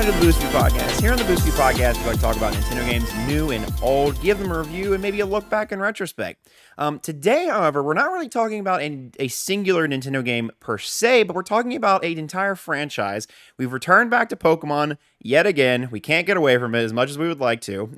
everyone to the Boost View Podcast. Here on the Boost View Podcast, we like to talk about Nintendo games new and old, give them a review, and maybe a look back in retrospect. Today, however, we're not really talking about a singular Nintendo game per se, but we're talking about an entire franchise. We've returned back to Pokemon yet again. We can't get away from it as much as we would like to.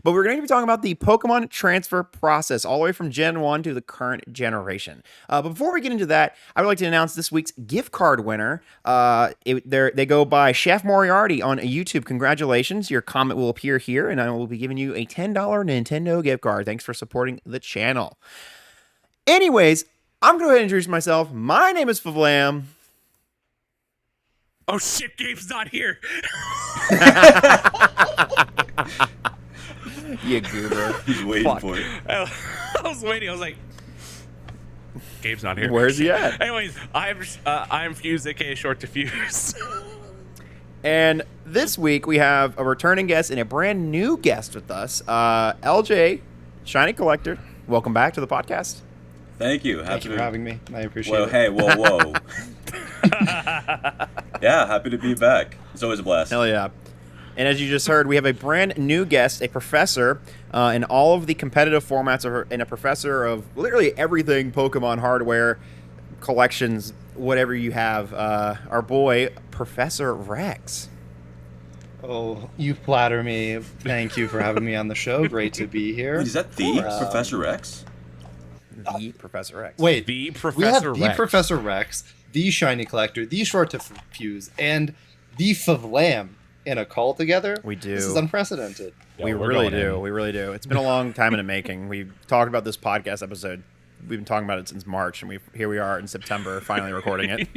But we're going to be talking about the Pokemon transfer process, all the way from Gen 1 to the current generation. But before we get into that, I would like to announce this week's gift card winner. They go by Chef Moriarty on YouTube. Congratulations. Your comment will appear here, and I will be giving you a $10 Nintendo gift card. Thanks for supporting the channel. Anyways, I'm going to go ahead and introduce myself. My name is Favlam. Oh shit, Gabe's not here. You goober. He's waiting for it. I was waiting. I was like, Gabe's not here. Where's he at? Anyways, I'm Fuse, aka Short to Fuse. And this week we have a returning guest and a brand new guest with us, LJ, Shiny Collector. Welcome back to the podcast. Thank you. Thank you for having me. I appreciate Well, it. hey, whoa. Yeah, happy to be back. It's always a blast. Hell yeah. And as you just heard, we have a brand new guest, a professor in all of the competitive formats, and a professor of literally everything Pokemon hardware, collections, whatever you have. Our boy, Professor Rex. Oh, you flatter me. Thank you for having me on the show. Great to be here. Wait, is that the Professor X? The Professor X. Wait, The we have Professor the Rex. Professor Rex, the Shiny Collector, the Short to Fuse, and the Favlam in a call together. We do. This is unprecedented. Yeah, We we're really going do. in. We really do. It's been a long time in the making. We've talked about this podcast episode. We've been talking about it since March, and here we are in September, finally recording it.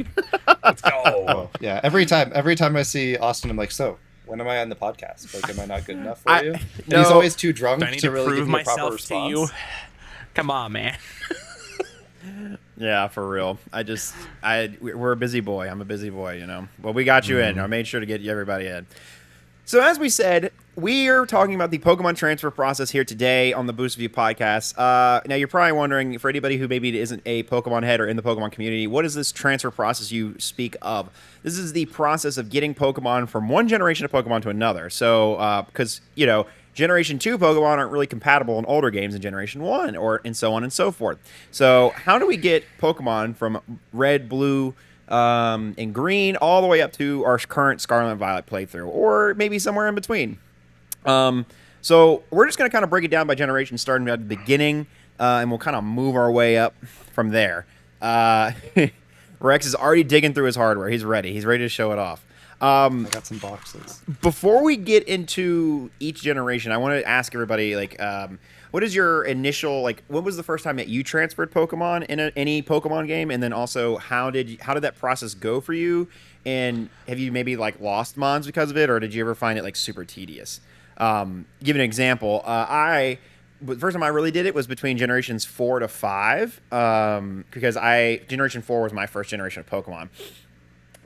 Let's go. Oh, yeah. Every time I see Austin, I'm like, so when am I on the podcast? Like, am I not good enough for you? And no. he's always too drunk Do I need to to really prove give me a proper myself to response. you? Come on, man. Yeah, for real. We're a busy boy. I'm a busy boy, you know. Well, we got you in. I made sure to get everybody in. So as we said, we are talking about the Pokemon transfer process here today on the Boost View podcast. Now, you're probably wondering, for anybody who maybe isn't a Pokemon head or in the Pokemon community, what is this transfer process you speak of? This is the process of getting Pokemon from one generation of Pokemon to another. So, because, Generation 2 Pokemon aren't really compatible in older games in Generation 1, and so on and so forth. So how do we get Pokemon from Red, Blue, and Green all the way up to our current Scarlet and Violet playthrough, or maybe somewhere in between? So we're just going to kind of break it down by generation, starting at the beginning, and we'll kind of move our way up from there. Rex is already digging through his hardware. He's ready. He's ready to show it off. I got some boxes. Before we get into each generation, I want to ask everybody, what is your initial, when was the first time that you transferred Pokemon in any Pokemon game? And then also, how did that process go for you? And have you maybe, lost Mons because of it, or did you ever find it, super tedious? Give an example. The first time I really did it was between generations 4 to 5, because Generation 4 was my first generation of Pokemon.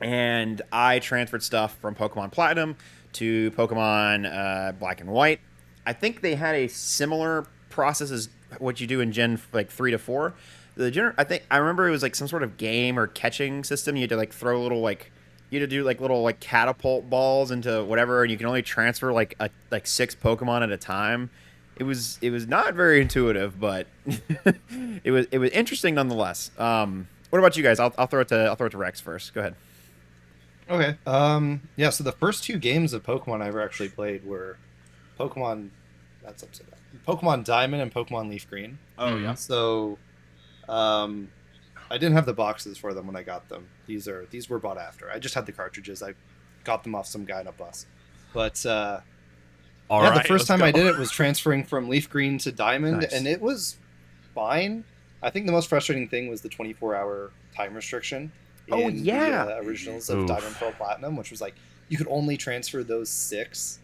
And I transferred stuff from Pokemon Platinum to Pokemon Black and White. I think they had a similar process as what you do in Gen 3 to 4. I remember it was some sort of game or catching system. You had to throw little you had to do little catapult balls into whatever, and you can only transfer 6 Pokemon at a time. It was not very intuitive, but it was interesting nonetheless. What about you guys? I'll throw it to Rex first. Go ahead. Okay. Yeah, so the first 2 games of Pokemon I ever actually played were Pokemon Diamond and Pokemon Leaf Green. Oh, yeah. So I didn't have the boxes for them when I got them. These were bought after. I just had the cartridges. I got them off some guy in a bus. But the first time I did it was transferring from Leaf Green to Diamond, Nice. and it was fine. I think the most frustrating thing was the 24-hour time restriction. Oh, in yeah. the originals of Oof. Diamond Pearl Platinum, which was you could only transfer those 6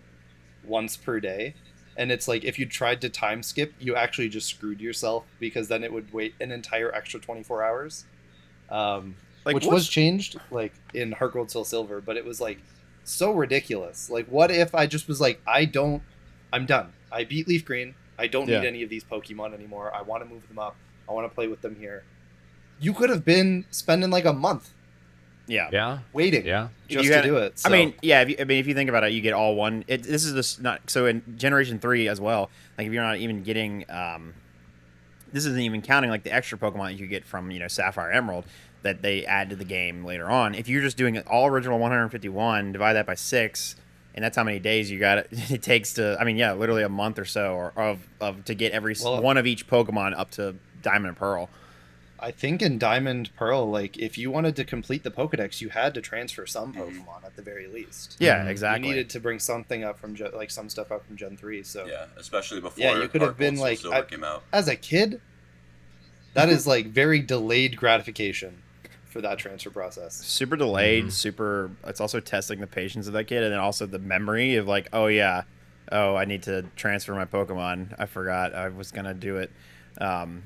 once per day. And it's if you tried to time skip, you actually just screwed yourself, because then it would wait an entire extra 24 hours. Which was changed in Heart Gold Soul Silver, but it was so ridiculous. What if I just was I'm done. I beat Leaf Green. I don't Yeah. need any of these Pokemon anymore. I want to move them up. I want to play with them here. You could have been spending a month Yeah. Yeah. waiting Yeah. just You to gotta- do it. So. I mean, yeah. If you think about it, you get all one. This is this not so in Generation 3 as well. Like if you're not even getting, this isn't even counting like the extra Pokemon you get from Sapphire Emerald that they add to the game later on. If you're just doing it all original 151, divide that by 6, and that's how many days you got. It takes to. I mean, yeah, literally a month or so of to get every one of each Pokemon up to Diamond and Pearl. I think in Diamond Pearl, like if you wanted to complete the Pokedex, you had to transfer some Pokemon at the very least. Yeah, exactly. You needed to bring something up from some stuff up from Gen 3. So Yeah, especially before. Yeah, you could have Heart been Gold, like Soul Silver came out. as a kid. That is like very delayed gratification for that transfer process. Super delayed, super. It's also testing the patience of that kid, and then also the memory of like, oh yeah, I need to transfer my Pokemon. I forgot I was gonna do it.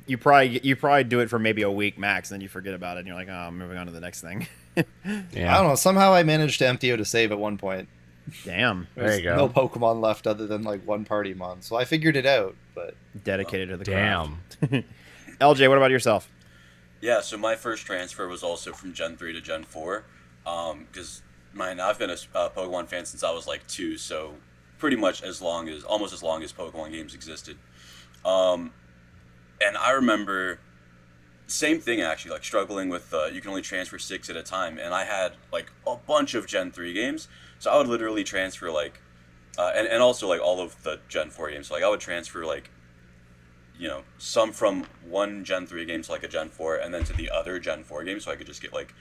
You probably do it for maybe a week max, and then you forget about it, and you're like, oh, I'm moving on to the next thing. I don't know. Somehow I managed to empty out a save at one point. Damn, There you go. No Pokemon left other than like one party mon, so I figured it out. But dedicated to the Damn. craft. LJ, what about yourself? Yeah, so my first transfer was also from Gen 3 to Gen 4, because I've been a Pokemon fan since I was like 2, so pretty much almost as long as Pokemon games existed. And I remember, same thing actually, like struggling with, you can only transfer 6 at a time, and I had like a bunch of Gen 3 games, so I would literally transfer like, and also like all of the Gen 4 games, so like I would transfer like, some from one Gen 3 game to like a Gen 4, and then to the other Gen 4 game, so I could just get like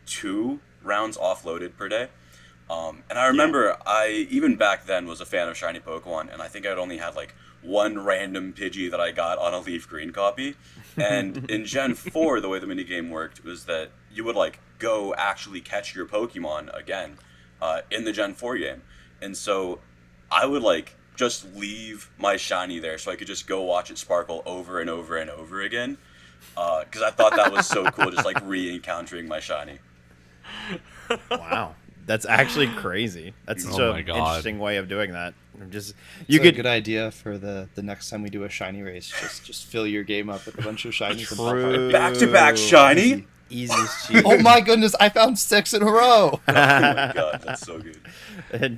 2 rounds offloaded per day. And I remember I, even back then, was a fan of shiny Pokemon, and I think I'd only had like one random Pidgey that I got on a Leaf Green copy. And in Gen 4, the way the minigame worked was that you would like go actually catch your Pokemon again in the Gen 4 game. And so I would like just leave my shiny there so I could just go watch it sparkle over and over and over again. Because I thought that was so cool, just like re-encountering my shiny. Wow, that's actually crazy. That's such Oh my an God. interesting way of doing that. Just it's a good idea for the next time we do a shiny race. Just fill your game up with a bunch of shinies. True. Back-to-back shiny? Easiest cheat. Oh my goodness! I found 6 in a row. Oh my god, that's so good.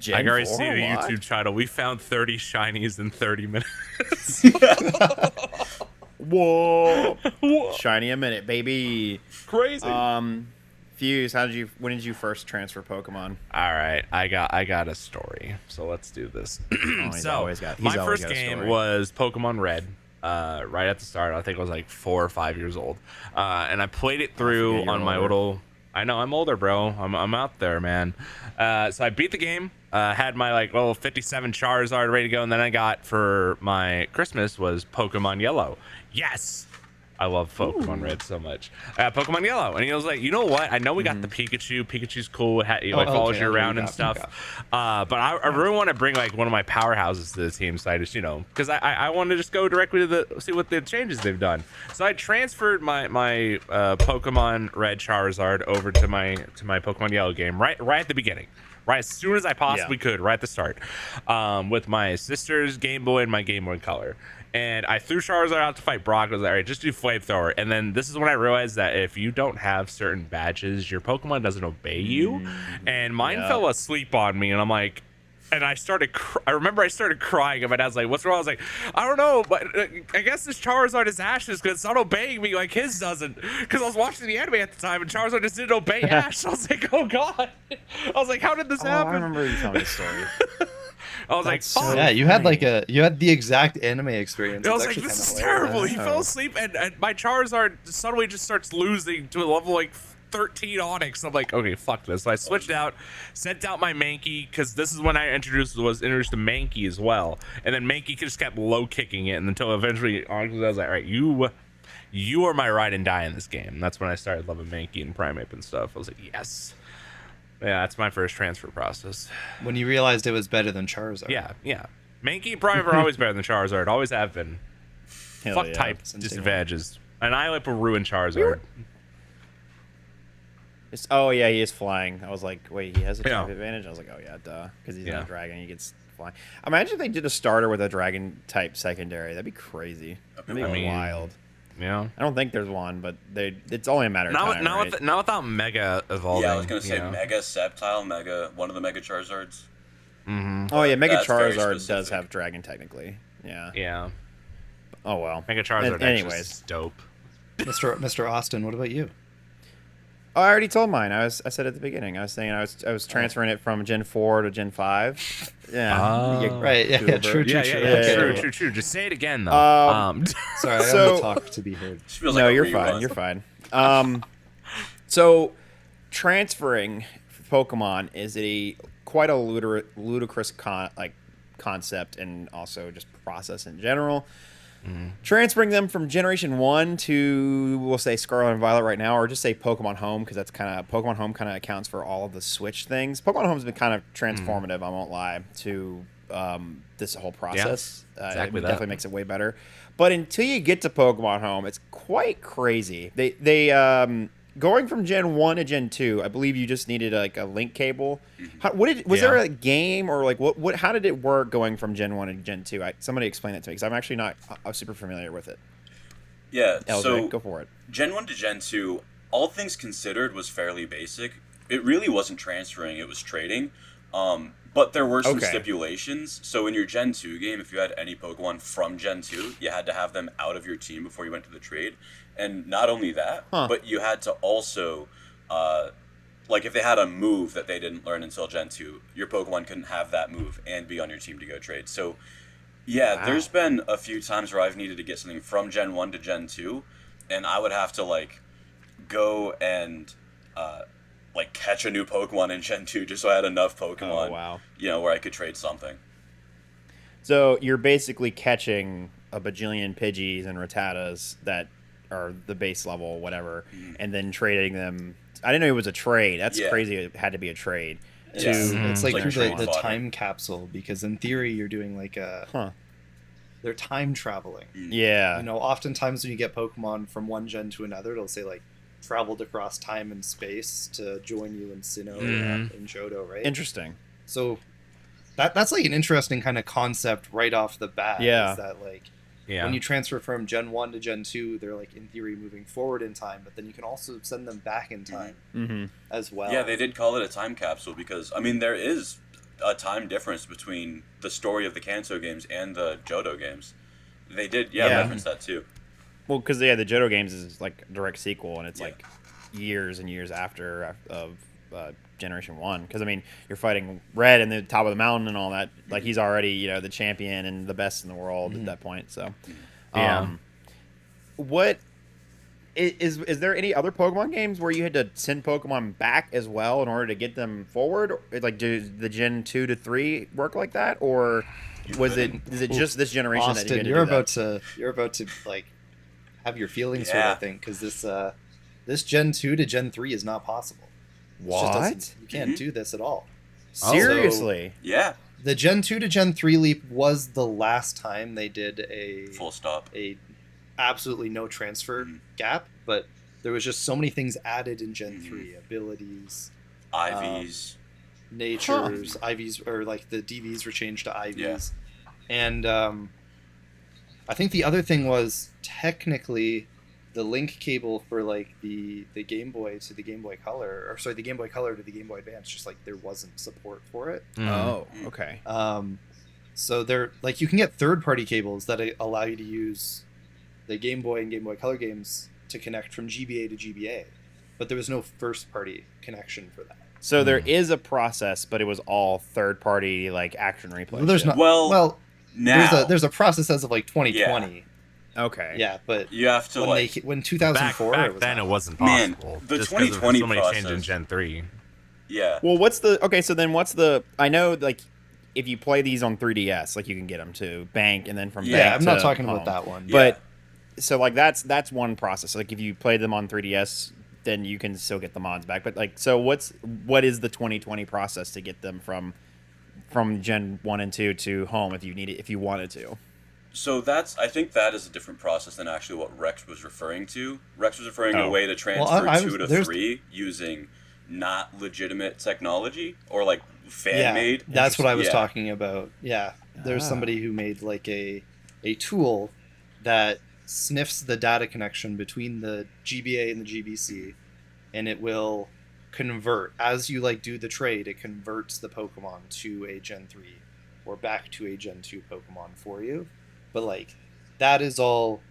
Gen I can already 4, see the what? YouTube title. We found 30 shinies in 30 minutes. Whoa. Shiny a minute, baby. Crazy. Fuse, when did you first transfer Pokemon? All right, I got a story. So let's do this. He's always got my a first game story. was Pokemon Red. Right at the start, I think I was like 4 or 5 years old, and I played it through forget you're on my older. little. I know I'm older, bro. I'm out there, man. So I beat the game. Had my like little 57 Charizard ready to go, and then I got for my Christmas was Pokemon Yellow. Yes. I love Pokemon Red so much. Pokemon Yellow, and he was like, you know what? I know we got the Pikachu. Pikachu's cool. It follows you around and stuff. But I really want to bring like one of my powerhouses to the team. So I just, because I want to just go directly to see what the changes they've done. So I transferred my Pokemon Red Charizard over to my Pokemon Yellow game right at the beginning. Right as soon as I possibly could, right at the start, with my sister's Game Boy and my Game Boy Color. And I threw Charizard out to fight Brock. I was like, all right, just do Flamethrower. And then this is when I realized that if you don't have certain badges, your Pokemon doesn't obey you. And mine fell asleep on me, and I'm like, and I started. I remember I started crying, and my dad's like, "What's wrong?" I was like, "I don't know, but I guess this Charizard is Ash's because it's not obeying me like his doesn't." Because I was watching the anime at the time, and Charizard just didn't obey Ash. I was like, "Oh God!" I was like, "How did this happen?" I remember you telling me the story. I was like, That's so "Fuck." Yeah, you had the exact anime experience. I It's was like, actually this is kinda hilarious. terrible. He fell asleep, and my Charizard suddenly just starts losing to a level like 13 Onyx. I'm like, okay, fuck this. So I switched out, sent out my Mankey, because this is when I was introduced to Mankey as well. And then Mankey just kept low kicking it, and until eventually Onyx, I was like, all right, you are my ride and die in this game. And that's when I started loving Mankey and Primeape and stuff. I was like, yes. Yeah, that's my first transfer process. When you realized it was better than Charizard. Yeah. Mankey and Primeape are always better than Charizard. Always have been. Hell Fuck yeah. type That's insane. disadvantages. Annihilate will ruin Charizard. Oh yeah, he is flying. I was like, wait, he has a type Yeah. advantage. I was like, oh yeah, duh, because he's Yeah. not a dragon. He gets flying. Imagine if they did a starter with a dragon type secondary. That'd be crazy. That'd be I mean, wild. Yeah. I don't think there's one, but it's only a matter of Not, time, not, right? with, not without Mega evolving. Yeah, I was gonna say you know? Mega Sceptile, one of the Mega Charizards. Oh yeah, Mega That's very Charizard does specific. have Dragon technically. Yeah. Yeah. Oh well. Mega Charizard Anyways, is dope. Mr. Austin, what about you? oh, I already told mine. I said at the beginning. I was saying I was transferring it from Gen 4 to Gen 5. Yeah. Oh. You get Right, yeah, Goober. true. True, true. Just say it again, though. Sorry, I So- only talk to be heard. This feels No, like a you're rerun. fine. You're fine. So transferring Pokemon is quite a ludicrous concept and also just process in general. Transferring them from Generation 1 to, we'll say Scarlet and Violet right now, or just say Pokemon Home, because Pokemon Home kind of accounts for all of the Switch things. Pokemon Home's been kind of transformative, I won't lie, to this whole process. exactly it that. definitely makes it way better. But until you get to Pokemon Home, it's quite crazy. They going from Gen 1 to Gen 2, I believe you just needed like a link cable. Was there a game or like what? How did it work going from Gen 1 to Gen 2? Somebody explain that to me because I'm actually not super familiar with it. Yeah, LJ, so go for it. Gen 1 to Gen 2, all things considered, was fairly basic. It really wasn't transferring, it was trading. But there were some Okay. stipulations. So in your Gen 2 game, if you had any Pokemon from Gen 2, you had to have them out of your team before you went to the trade. And not only that, but you had to also, like if they had a move that they didn't learn until Gen 2, your Pokemon couldn't have that move and be on your team to go trade. So yeah, there's been a few times where I've needed to get something from Gen 1 to Gen 2, and I would have to like go and like catch a new Pokemon in Gen 2 just so I had enough Pokemon, Oh, wow. where I could trade something. So you're basically catching a bajillion Pidgeys and Rattatas that are the base level, whatever, and then trading them. I didn't know it was a trade. That's Yeah. crazy. It had to be a trade. It's- It's like like the trade fodder. time capsule, because in theory you're doing like they're time traveling. Yeah. You know, oftentimes when you get Pokemon from one gen to another, it'll say like traveled across time and space to join you in Sinnoh or in Johto, right? Interesting. So that's like an interesting kind of concept right off the bat. Yeah. Is that like Yeah. when you transfer from Gen 1 to Gen 2, they're like in theory moving forward in time, but then you can also send them back in time Mm-hmm. as well. Yeah, they did call it a time capsule because, I mean, there is a time difference between the story of the Kanto games and the Johto games. They did, Yeah. reference that too. Well, because the Johto games is like a direct sequel, and it's Yeah. like years and years after of Generation 1. Because I mean, you're fighting Red in the top of the mountain and all that. Like he's already the champion and the best in the world at that point. So, Yeah. what is there any other Pokemon games where you had to send Pokemon back as well in order to get them forward? Like, do the Gen 2 to 3 work like that, or is it just this generation that you Austin, had to you're do that? about to like have your feelings hurt, I Yeah. think, because this Gen 2 to Gen 3 is not possible. It just What? doesn't- You can't Mhm. do this at all. Seriously? Yeah, The Gen 2 to Gen 3 leap was the last time they did full stop. a absolutely no transfer Mhm. gap, but there was just so many things added in Gen 3, abilities, IVs. natures, IVs, or like the DVs were changed to IVs. And I think the other thing was technically the link cable for like the Game Boy to the Game Boy Color, or sorry, the Game Boy Color to the Game Boy Advance, just like there wasn't support for it. Oh, okay. So they're like you can get third-party cables that allow you to use the Game Boy and Game Boy Color games to connect from GBA to GBA, but there was no first-party connection for that. So there is a process, but it was all third party like action replay. Well, there's shit. not. Well, now there's a process as of like 2020. Okay. Yeah, but you have to like. when 2004 back it was then not. it wasn't Man, possible. the just 'cause of 2020 so many changes in process. Gen 3. Yeah. Well, what's the okay? So then, what's the? I know like if you play these on 3DS, like you can get them to bank, and then from Yeah, bank I'm not to talking home. about that one. But so like that's one process. Like if you play them on 3DS, then you can still get the mods back. But like, so what is the 2020 process to get them from Gen 1 and 2 to home if you wanted to? So I think that is a different process than actually what Rex was referring to. Rex was referring to a way to transfer I 2 to there's- 3 using not legitimate technology or like fan made. That's what I was Yeah. talking about. Yeah, there's somebody who made like a tool that sniffs the data connection between the GBA and the GBC, and it will convert as you like do the trade. It converts the Pokemon to a Gen 3 or back to a Gen 2 Pokemon for you. But like that is all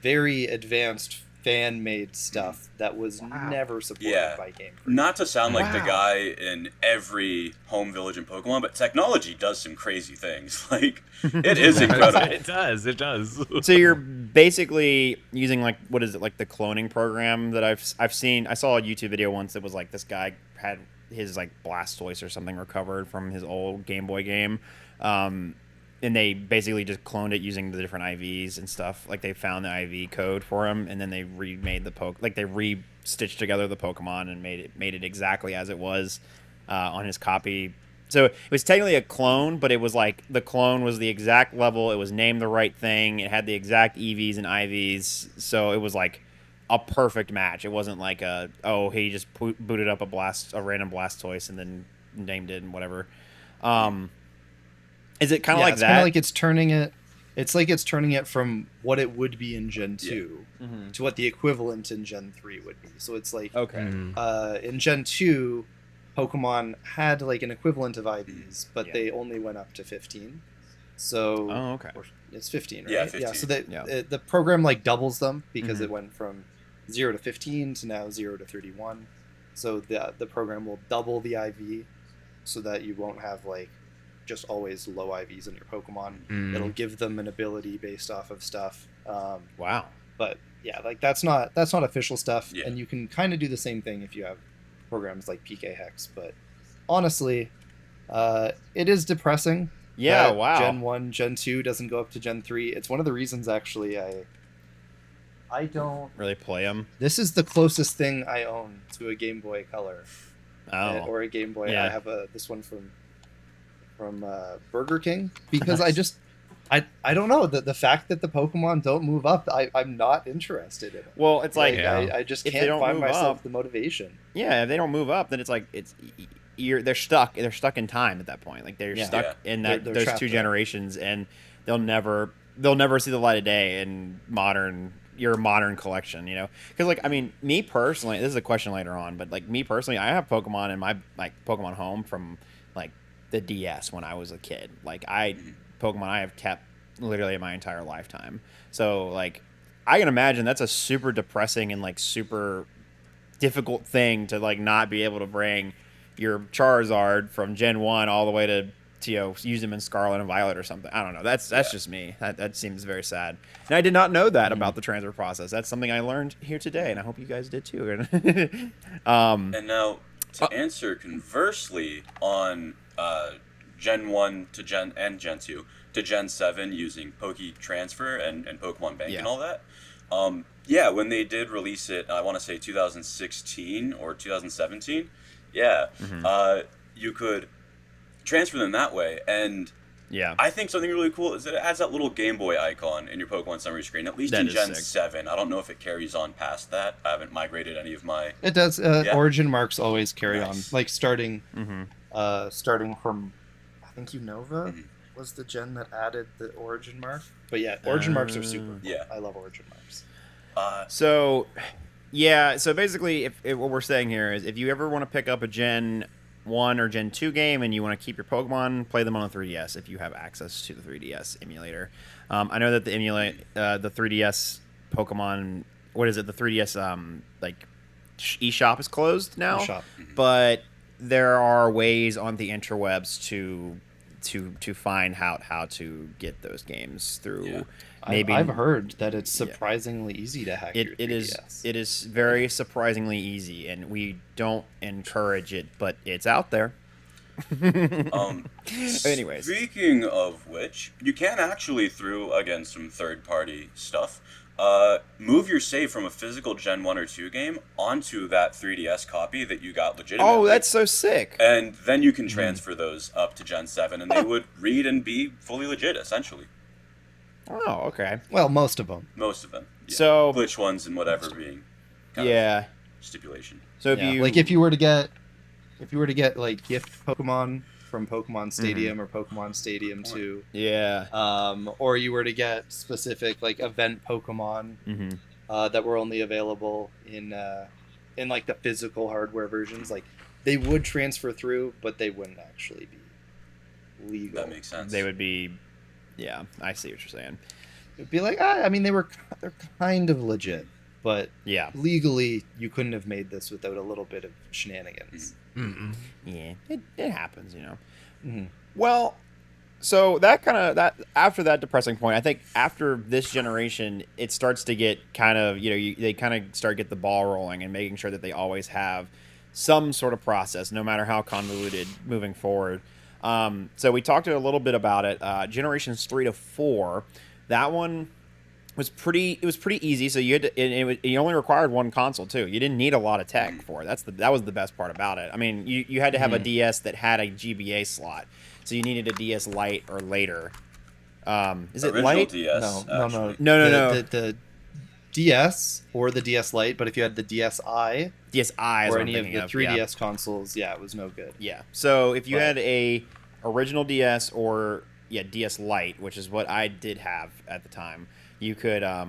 very advanced fan-made stuff that was never supported Yeah. by Game Freak. Not to sound like the Wow. guy in every home village in Pokemon, but technology does some crazy things. Like, it is incredible. It does. So you're basically using like what is it, like the cloning program that I've seen. I saw a YouTube video once that was like this guy had his like Blastoise or something recovered from his old Game Boy game. And they basically just cloned it using the different IVs and stuff. Like they found the IV code for him, and then they remade the they re-stitched together the Pokemon and made it exactly as it was on his copy. So it was technically a clone, but it was like the clone was the exact level. It was named the right thing. It had the exact EVs and IVs. So it was like a perfect match. It wasn't like he just booted up a random Blastoise and then named it and whatever. Is it kind of like it's that? kind of like it's turning it. It's like it's turning it from what it would be in Gen 2 to what the equivalent in Gen 3 would be. So it's like Okay. in Gen 2, Pokemon had like an equivalent of IVs, but Yeah. they only went up to 15. So Oh, okay. or it's 15, right? Yeah, 15. So that Yeah. the program like doubles them because Mhm. it went from 0 to 15 to now 0 to 31. So the program will double the IV so that you won't have like just always low IVs in your Pokemon. It'll give them an ability based off of stuff. Wow. But yeah, like that's not official stuff, Yeah. and you can kind of do the same thing if you have programs like PK Hex. But honestly, it is depressing. Yeah. that Wow. Gen 1, Gen 2 doesn't go up to Gen 3. It's one of the reasons actually I don't. Really play them. This is the closest thing I own to a Game Boy Color Oh. or a Game Boy. Yeah. I have this one from Burger King because I don't know the fact that the Pokemon don't move up. I'm not interested in it. Well, it's like Yeah. I just if they can't don't find move myself up- the motivation. yeah, if they don't move up, then it's like they're stuck. They're stuck in time at that point. Like they're Yeah. stuck Yeah. in They're those trapped two there. generations, and they'll never see the light of day in your modern collection. You know, because like I mean, me personally, this is a question later on, but like me personally, I have Pokemon in my like Pokemon home from like the DS when I was a kid. Like Pokemon I have kept literally my entire lifetime. So like I can imagine that's a super depressing and like super difficult thing to like not be able to bring your Charizard from Gen 1 all the way to use them in Scarlet and Violet or something. I don't know. That's just me. That seems very sad. And I did not know that about the transfer process. That's something I learned here today, and I hope you guys did too. And now, to answer conversely on Gen 1 to Gen 2 to Gen 7 using Poke Transfer and Pokemon Bank Yeah. and all that, when they did release it, I want to say 2016 or 2017, you could transfer them that way. And yeah. I think something really cool is that it has that little Game Boy icon in your Pokemon summary screen, at least That in is Gen sick. 7. I don't know if it carries on past that. I haven't migrated any of my... It does. Yeah. Origin marks always carry Nice. on, like starting Mm-hmm. starting from I think Unova Mhm. was the gen that added the Origin mark. But yeah, Origin marks are super. Cool. Yeah. I love Origin marks. So, yeah. So basically, if what we're saying here is, if you ever want to pick up a Gen 1 or Gen 2 game and you want to keep your Pokemon, play them on the 3DS if you have access to the 3DS emulator. I know that the 3DS Pokemon, what is it? The 3DS eShop is closed now, eShop. but there are ways on the interwebs to find out how to get those games through. Yeah. Maybe I've heard that it's surprisingly easy to hack your it is 3DS. it is very surprisingly easy, and we don't encourage it, but it's out there. Anyways. Speaking of which, you can actually, through, again, some third-party stuff, move your save from a physical Gen 1 or 2 game onto that 3DS copy that you got legitimately. Oh, that's so sick. And then you can transfer those up to Gen 7, and they would read and be fully legit, essentially. Oh, okay. Well, most of them. Most of them. Yeah. So- glitch ones and whatever being kind of Yeah. stipulation. So if Yeah. you Like if you were to get like gift Pokemon from Pokemon Stadium or Pokemon Stadium 2, Yeah. or you were to get specific like event Pokemon that were only available in like the physical hardware versions, like they would transfer through, but they wouldn't actually be legal. That makes sense. They would be. Yeah, I see what you're saying. It'd be like, I mean, they're kind of legit, but Yeah. legally you couldn't have made this without a little bit of shenanigans. Yeah. It happens, you know. Mhm. Well, so that after that depressing point, I think after this generation, it starts to get kind of, they kind of start to get the ball rolling and making sure that they always have some sort of process, no matter how convoluted, moving forward. So we talked a little bit about it. Generations 3 to 4, that one was pretty easy. So you had to, you only required one console too. You didn't need a lot of tech for it. That was the best part about it. I mean, you had to have a DS that had a GBA slot, so you needed a DS Lite or later. Is it Original Lite? DS, No. No. The DS or the DS Lite, but if you had the DSi DSi is or what I'm any of thinking the 3DS consoles, it was no good. Yeah. So if you But- had a original DS or DS Lite, which is what I did have at the time, you could I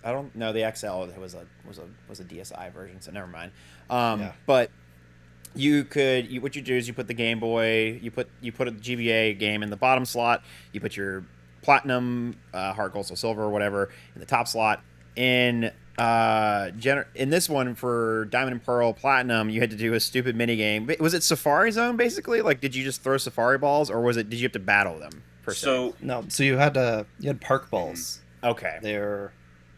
don't know, the XL was a DSi version, so never mind. But you could what you do is you put the Game Boy, you put a GBA game in the bottom slot, you put your Platinum, Heart Gold, Soul Silver, or whatever in the top slot. In this one for Diamond and Pearl Platinum, you had to do a stupid mini game. Was it Safari Zone basically? Like, did you just throw Safari balls, or did you have to battle them? Per se? So you had park balls. Okay. They're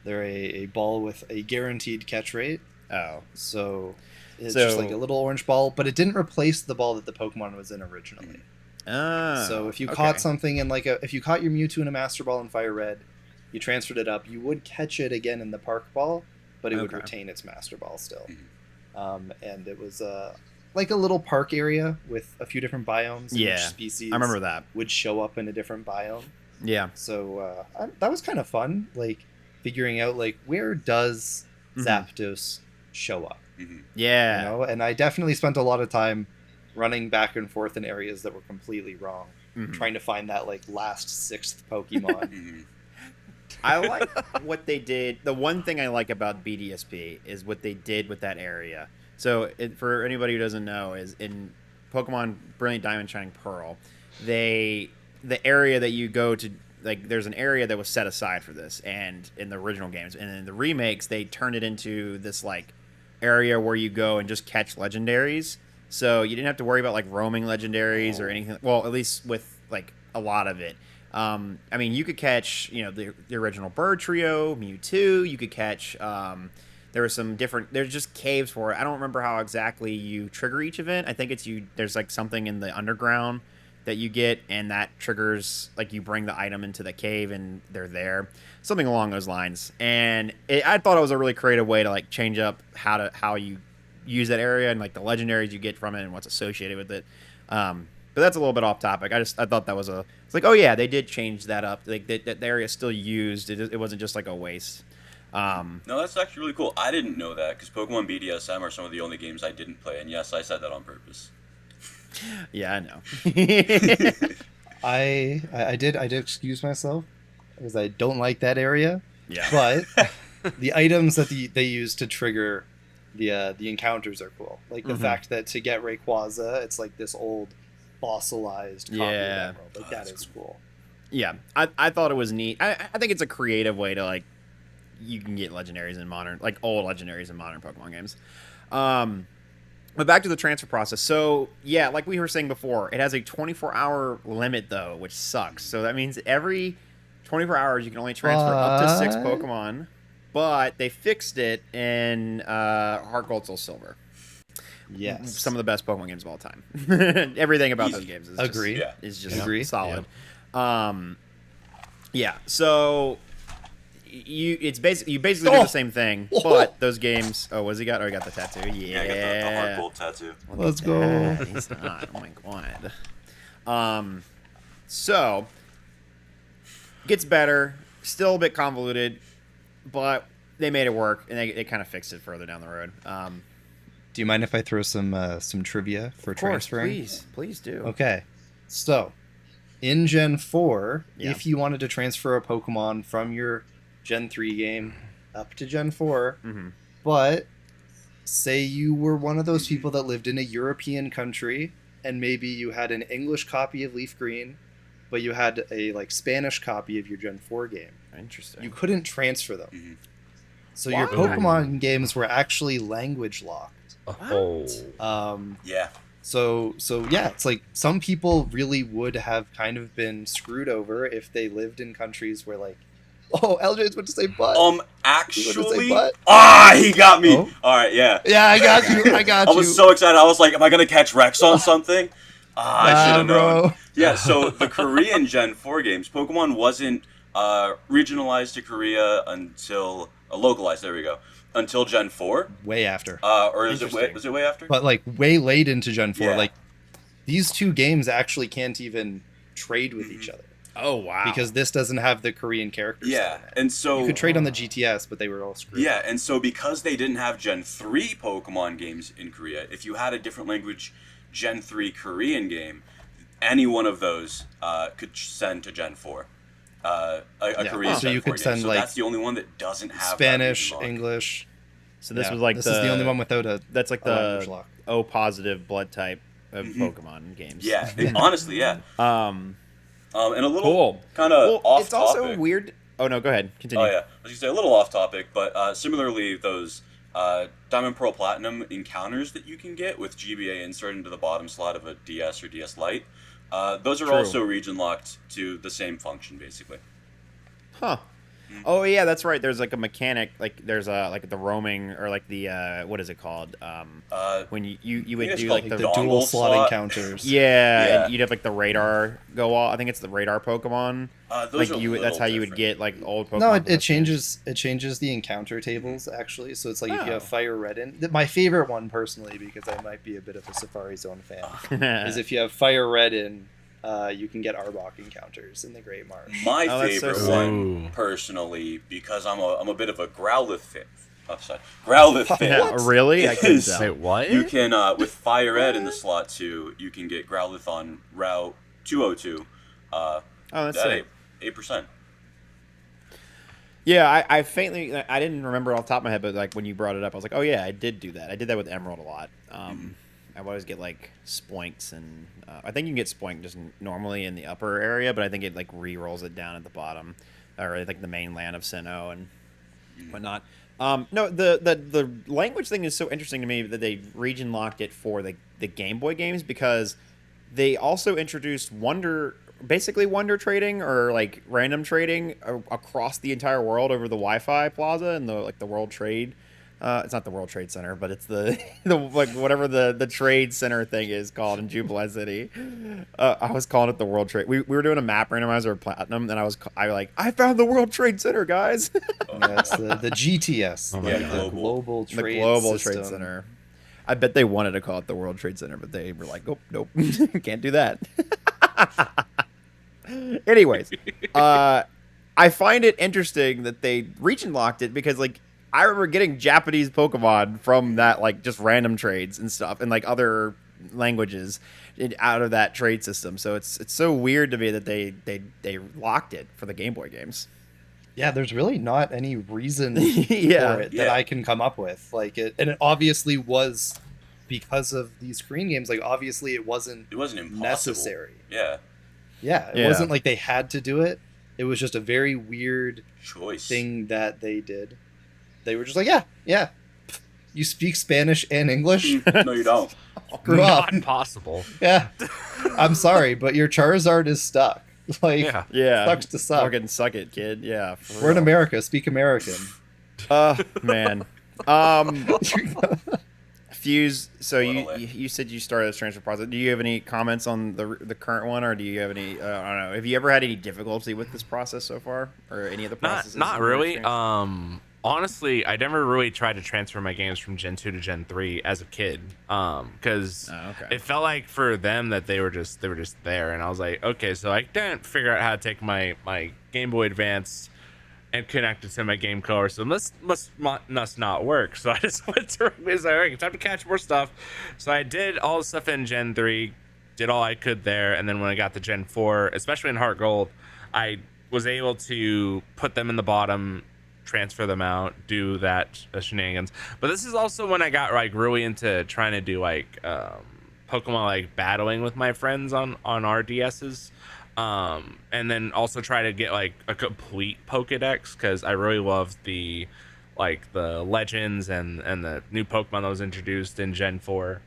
a ball with a guaranteed catch rate. Oh. So it's just like a little orange ball, but it didn't replace the ball that the Pokemon was in originally. So if you caught something in if you caught your Mewtwo in a Master Ball in Fire Red, you transferred it up, you would catch it again in the Park Ball, but it would retain its Master Ball still. And it was like a little park area with a few different biomes. Yeah, each species I remember that. would show up in a different biome. Yeah. So that was kind of fun, like figuring out like where does Zapdos show up. Yeah. You know? And I definitely spent a lot of time running back and forth in areas that were completely wrong, trying to find that like last sixth Pokemon. I like what they did. The one thing I like about BDSP is what they did with that area. So for anybody who doesn't know, is in Pokemon Brilliant Diamond Shining Pearl, the area that you go to, like, there's an area that was set aside for this, and in the original games, and in the remakes they turned it into this like area where you go and just catch legendaries. So you didn't have to worry about like roaming legendaries or anything. Well, at least with like a lot of it. I mean, you could catch, the original Bird Trio, Mewtwo. You could catch. There were some different. There's just caves for it. I don't remember how exactly you trigger each event. I think it's you. There's like something in the underground that you get, and that triggers like you bring the item into the cave, and they're there. Something along those lines. And I thought it was a really creative way to like change up how you use that area and like the legendaries you get from it and what's associated with it. But that's a little bit off topic. I thought that was it's like, oh yeah, they did change that up. Like that area is still used. It wasn't just like a waste. No, that's actually really cool. I didn't know that because Pokemon BDSM are some of the only games I didn't play, and yes, I said that on purpose. Yeah, I know. I did excuse myself because I don't like that area. Yeah. But the items that they use to trigger the encounters are cool. Like the fact that to get Rayquaza, it's like this old fossilized copy of that world. Like that is cool. Yeah, I thought it was neat. I think it's a creative way to like you can get legendaries in modern, like old legendaries in modern Pokemon games. But back to the transfer process. So yeah, like we were saying before, it has a 24-hour limit though, which sucks. So that means every 24 hours you can only transfer up to 6 Pokemon. But they fixed it in Heart Gold, Soul Silver. Yes, Some of the best Pokemon games of all time. Everything about those games is Agree. just solid. Yeah. So you basically do the same thing, but those games. Oh, what's he got? Oh, he got the tattoo. Yeah, I got the Heart Gold tattoo. Let's go. He's hot. Oh my god. So gets better. Still a bit convoluted, but they made it work, and they kind of fixed it further down the road. Do you mind if I throw some trivia for Of course, transferring? please do. Okay. So, in Gen 4, Yeah. if you wanted to transfer a Pokemon from your Gen 3 game up to Gen 4, Mhm. but say you were one of those people that lived in a European country and maybe you had an English copy of Leaf Green, but you had a like Spanish copy of your Gen 4 game. Interesting. You couldn't transfer them. Mhm. So your Why? Pokemon games were actually language locked. Oh. Yeah. So yeah, it's like some people really would have kind of been screwed over if they lived in countries where like, oh, LJ's about to say butt. Actually, butt? he got me. Oh? All right, yeah. Yeah, I got you. I got I you. was so excited. I was like, am I gonna catch Rex on something? I should have known. bro. Yeah, so the Korean Gen 4 games, Pokemon wasn't regionalized to Korea until localized. There we go. Until Gen 4, Way after, or is it way, Interesting. was it way after? but like way late into Gen 4. Yeah. Like these two games actually can't even trade with each other Oh wow. because this doesn't have the Korean characters. Yeah, in it. and so You could trade on the GTS, but they were all screwed. yeah, and so because they didn't have Gen 3 Pokemon games in Korea, if you had a different language Gen 3 Korean game, any one of those could send to Gen 4. A Yeah, Korean so Gen you 4 could game. send, So like, that's the only one that doesn't have that Spanish, region lock. English. so this Yeah, was like this is the only one without a. that's like a language the lock. O positive blood type of Mhm. Pokemon games. Yeah, honestly, yeah. Um. And a little Cool. kind of Well, off it's topic. also weird. Oh no, go ahead. Continue. Oh yeah, I was gonna say a little off topic, but similarly, those Diamond Pearl Platinum encounters that you can get with GBA inserted into the bottom slot of a DS or DS Lite, those are True. also region locked to the same function, basically. Huh. Oh yeah, that's right. There's like a mechanic, like there's a like the roaming or like the what is it called? When you would it's do called like the the The dongle dual slot slot. encounters. yeah, Yeah. and you'd have like the radar go off. I think it's the radar Pokemon. Those Like are a you, that's little how you would different. get like old Pokemon. No, from it those changes. It changes the encounter tables actually. So it's like if you Oh. have Fire Red in my favorite one personally because I might be a bit of a Safari Zone fan games. is if you have Fire Red in, you can get Arbok encounters in the Great Marsh. My Oh, that's so favorite sick. one, Ooh. personally, because I'm a bit of a Growlithe fan. Oh, sorry. Growlithe fan. Yeah, really? I couldn't Is- tell. Wait, what? You can with Fire Red in the slot too. You can get Growlithe on Route 202. Oh, that's That sick. 8%. Yeah, I faintly, I didn't remember off the top of my head, but like when you brought it up, I was like, oh yeah, I did do that. I did that with Emerald a lot. I would always get like Spoinks, and I think you can get Spoink just normally in the upper area, but I think it like re-rolls it down at the bottom, or like the mainland of Sinnoh and whatnot. No, the language thing is so interesting to me that they region locked it for the Game Boy games because they also introduced basically wonder trading or like random trading across the entire world over the Wi-Fi plaza and the World Trade. It's not the World Trade Center, but it's the like whatever the trade center thing is called in Jubilee City. I was calling it the World Trade. We were doing a map randomizer of Platinum, and I found the World Trade Center, guys. That's the GTS, Oh my the God. Global The Trade Global System. Trade Center. I bet they wanted to call it the World Trade Center, but they were like, oh, nope, can't do that. Anyways, I find it interesting that they region locked it because, like, I remember getting Japanese Pokemon from that, like, just random trades and stuff and, like, other languages out of that trade system. So it's so weird to me that they locked it for the Game Boy games. Yeah, there's really not any reason Yeah. for it that Yeah. I can come up with. Like it obviously was because of these screen games. Like obviously it wasn't It wasn't impossible. necessary. Yeah. Yeah, it Yeah. wasn't like they had to do it. It was just a very weird Choice. thing that they did. They were just like, yeah. You speak Spanish and English? No, you don't. Grew up. Not possible. Yeah. I'm sorry, but your Charizard is stuck. Like, Yeah. Yeah. Sucks to suck. Fucking suck it, kid. Yeah. for we're in real. America. Speak American. Man. Fuse. So you said you started this transfer process. Do you have any comments on the current one, or do you have any? I don't know. Have you ever had any difficulty with this process so far, or any of the processes? Not you've really. experienced? Honestly, I never really tried to transfer my games from Gen 2 to Gen 3 as a kid. Because Oh, okay. it felt like for them that they were just there, and I was like, okay, so I didn't figure out how to take my Game Boy Advance and connect it to my Game Color, so must not work. So I just went through. It's like, all right, it's time to catch more stuff. So I did all the stuff in Gen 3. did all I could there, and then when I got to Gen 4, especially in Heart Gold, I was able to put them in the bottom, transfer them out, do that shenanigans. But this is also when I got like really into trying to do like Pokemon like battling with my friends on our DSs. And then also try to get like a complete Pokedex, because I really love the legends and the new Pokemon that was introduced in Gen 4.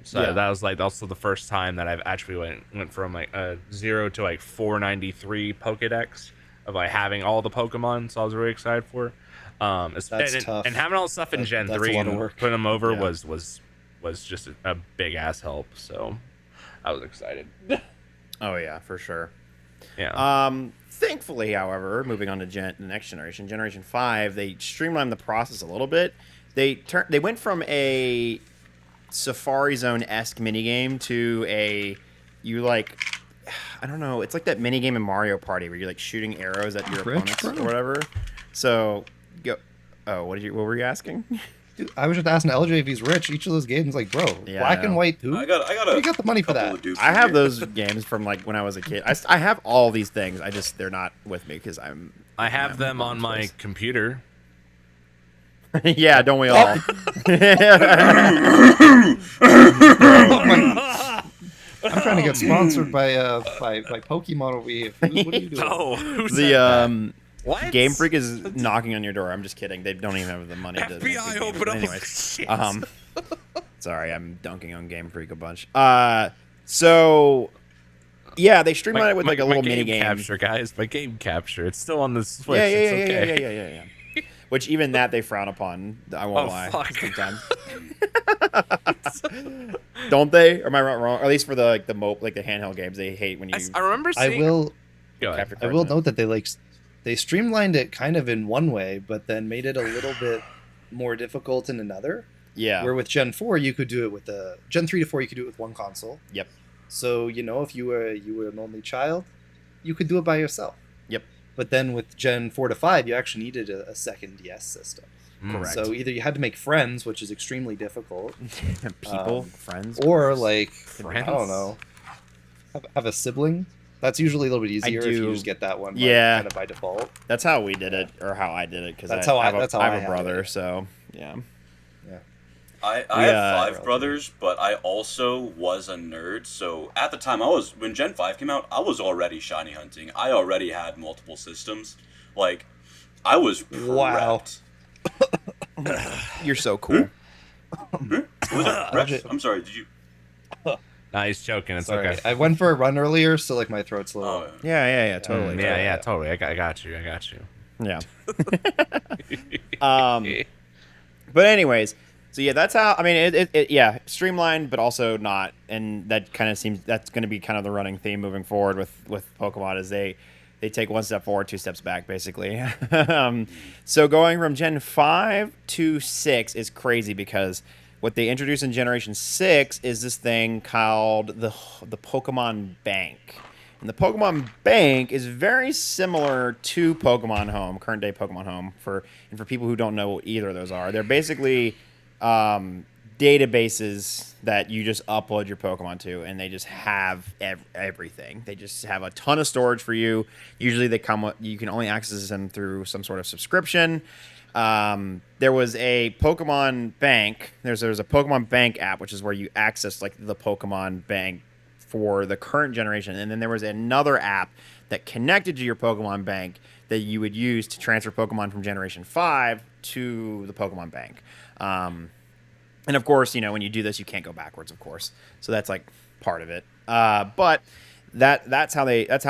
So that was like also the first time that I've actually went from like a 0 to like 493 Pokedex of like having all the Pokemon. So I was really excited for. That's tough. And having all the stuff in Gen That's 3 a lot of and work. putting them over Yeah. was just a big ass help. So I was excited. Oh yeah, for sure. Yeah. Thankfully, however, moving on to the next generation, Generation 5, they streamlined the process a little bit. They went from a Safari Zone-esque minigame to I don't know, it's like that minigame in Mario Party where you're like shooting arrows at your Rich, opponents bro. or whatever. So, what were you asking? Dude, I was just asking LJ if he's rich. Each of those games, like, bro, Yeah, black I and know. white too. I got You got the money for couple that. of dupes I in have here. those games from like when I was a kid. I have all these things. They're not with me because I have them on my computer. yeah, don't we all? I'm trying to get sponsored by Pokemon over here. What are you doing? Oh, who said The that? What? Game Freak is knocking on your door. I'm just kidding. They don't even have the money to. make FBI, good games. open up. Anyways, Shit. sorry, I'm dunking on Game Freak a bunch. So yeah, they streamlined it with like a little game mini game. capture, guys. My game capture. It's still on the Switch. Yeah, it's yeah, okay. yeah. Which even that they frown upon. I won't Oh, lie. fuck. Sometimes. Don't they? Or am I wrong? Or at least for the the handheld games, they hate when you I remember I seeing. will Go ahead. capture I cards will in it. note that they streamlined it kind of in one way, but then made it a little bit more difficult in another. Yeah. Where with Gen 4 you could do it with Gen 3 to 4 you could do it with one console. Yep. So, if you were an only child, you could do it by yourself. Yep. But then with Gen 4 to 5, you actually needed a second DS system. Correct. So either you had to make friends, which is extremely difficult, People, friends, or like Friends? I don't know, have a sibling. That's usually a little bit easier if you do. just get that one. Yeah. Kind of by default. That's how we did it, or how I did it, because That's I how I- have that's how I I have a had brother, it. so yeah. I We, have 5 brothers, but I also was a nerd. So at the time, when Gen 5 came out, I was already shiny hunting. I already had multiple systems. Like, I was Wow. prepped. You're so cool. What was that? Rex? I'm sorry. Did you? Nah, he's joking. It's Sorry, okay. I went for a run earlier, so like my throat's a little. Oh, Yeah, totally. Yeah, totally. I got you. Yeah. But anyways, so yeah, that's how. I mean, yeah, streamlined, but also not, and that kind of seems that's going to be kind of the running theme moving forward with Pokemon is they take one step forward, 2 steps back, basically. So going from Gen 5 to 6 is crazy because what they introduced in Generation 6 is this thing called the Pokemon Bank. And the Pokemon Bank is very similar to Pokemon Home, current day Pokemon Home. For people who don't know what either of those are, they're basically databases that you just upload your Pokemon to, and they just have everything. They just have a ton of storage for you. Usually, you can only access them through some sort of subscription. There was a Pokemon Bank. There's a Pokemon Bank app, which is where you access like the Pokemon Bank for the current generation, and then there was another app that connected to your Pokemon Bank that you would use to transfer Pokemon from Generation 5 to the Pokemon Bank. And of course, when you do this, you can't go backwards, of course. So that's like part of it. But that's how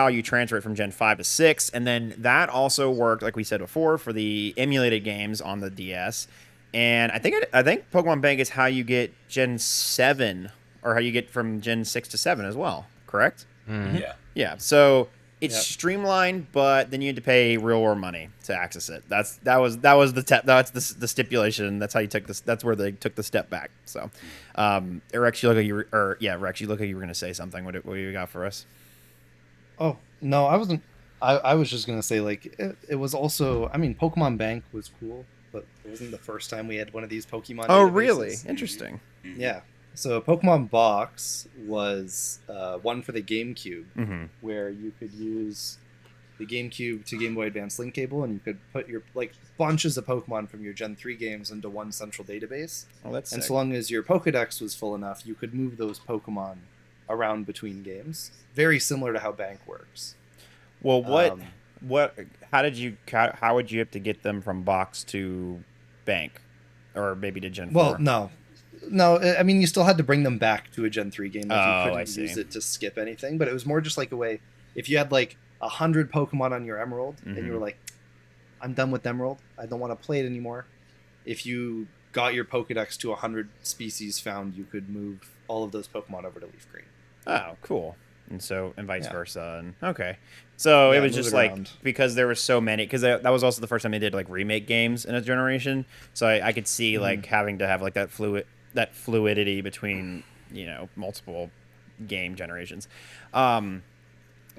you transfer it from Gen 5 to 6, and then that also worked, like we said before, for the emulated games on the DS. And I think Pokemon Bank is how you get Gen 7, or how you get from Gen 6 to 7 as well, correct? Yeah. Yeah, so it's Yep. streamlined, but then you had to pay real world money to access it. That's the stipulation. That's how you took this. That's where they took the step back. So, Rex, you look like you were going to say something. What do you got for us? Oh no, I wasn't. I was just gonna say like it was also. I mean, Pokemon Bank was cool, but it wasn't the first time we had one of these Pokemon. Oh, really? databases. Interesting. Yeah. So Pokemon Box was one for the GameCube, Mm-hmm. where you could use the GameCube to Game Boy Advance link cable, and you could put your like bunches of Pokemon from your Gen 3 games into one central database. Oh, that's And sick. so long as your Pokedex was full enough, you could move those Pokemon around between games. Very similar to how Bank works. Well, Um, how would you have to get them from box to bank, or maybe to Gen Well, 4? no. I mean, you still had to bring them back to a Gen 3 game. Like, Oh, you I couldn't see. use it to skip anything, but it was more just like a way. If you had like 100 Pokemon on your Emerald, and you Mhm. were like, "I'm done with Emerald. I don't want to play it anymore." If you got your Pokedex to 100 species found, you could move all of those Pokemon over to Leaf Green. Oh, cool. And vice Yeah. versa. And okay. So it Yeah, was move just it like around. because there were so many because that was also the first time they did like remake games in a generation. So I could see Mm-hmm. like having to have like that fluidity between multiple game generations.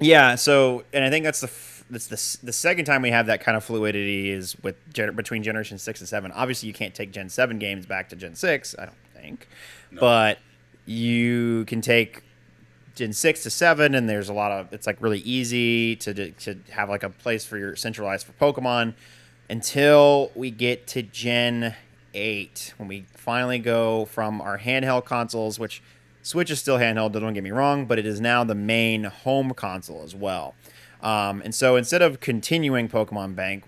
Yeah. So and I think that's the second time we have that kind of fluidity is with between Generation 6 and 7. Obviously, you can't take Gen 7 games back to Gen 6. I don't think, No. but you can take Gen 6 to 7, and there's a lot of it's like really easy to have like a place for your centralized for Pokemon until we get to Gen 8 when we finally go from our handheld consoles, which Switch is still handheld, don't get me wrong, but it is now the main home console as well. And so instead of continuing Pokemon Bank,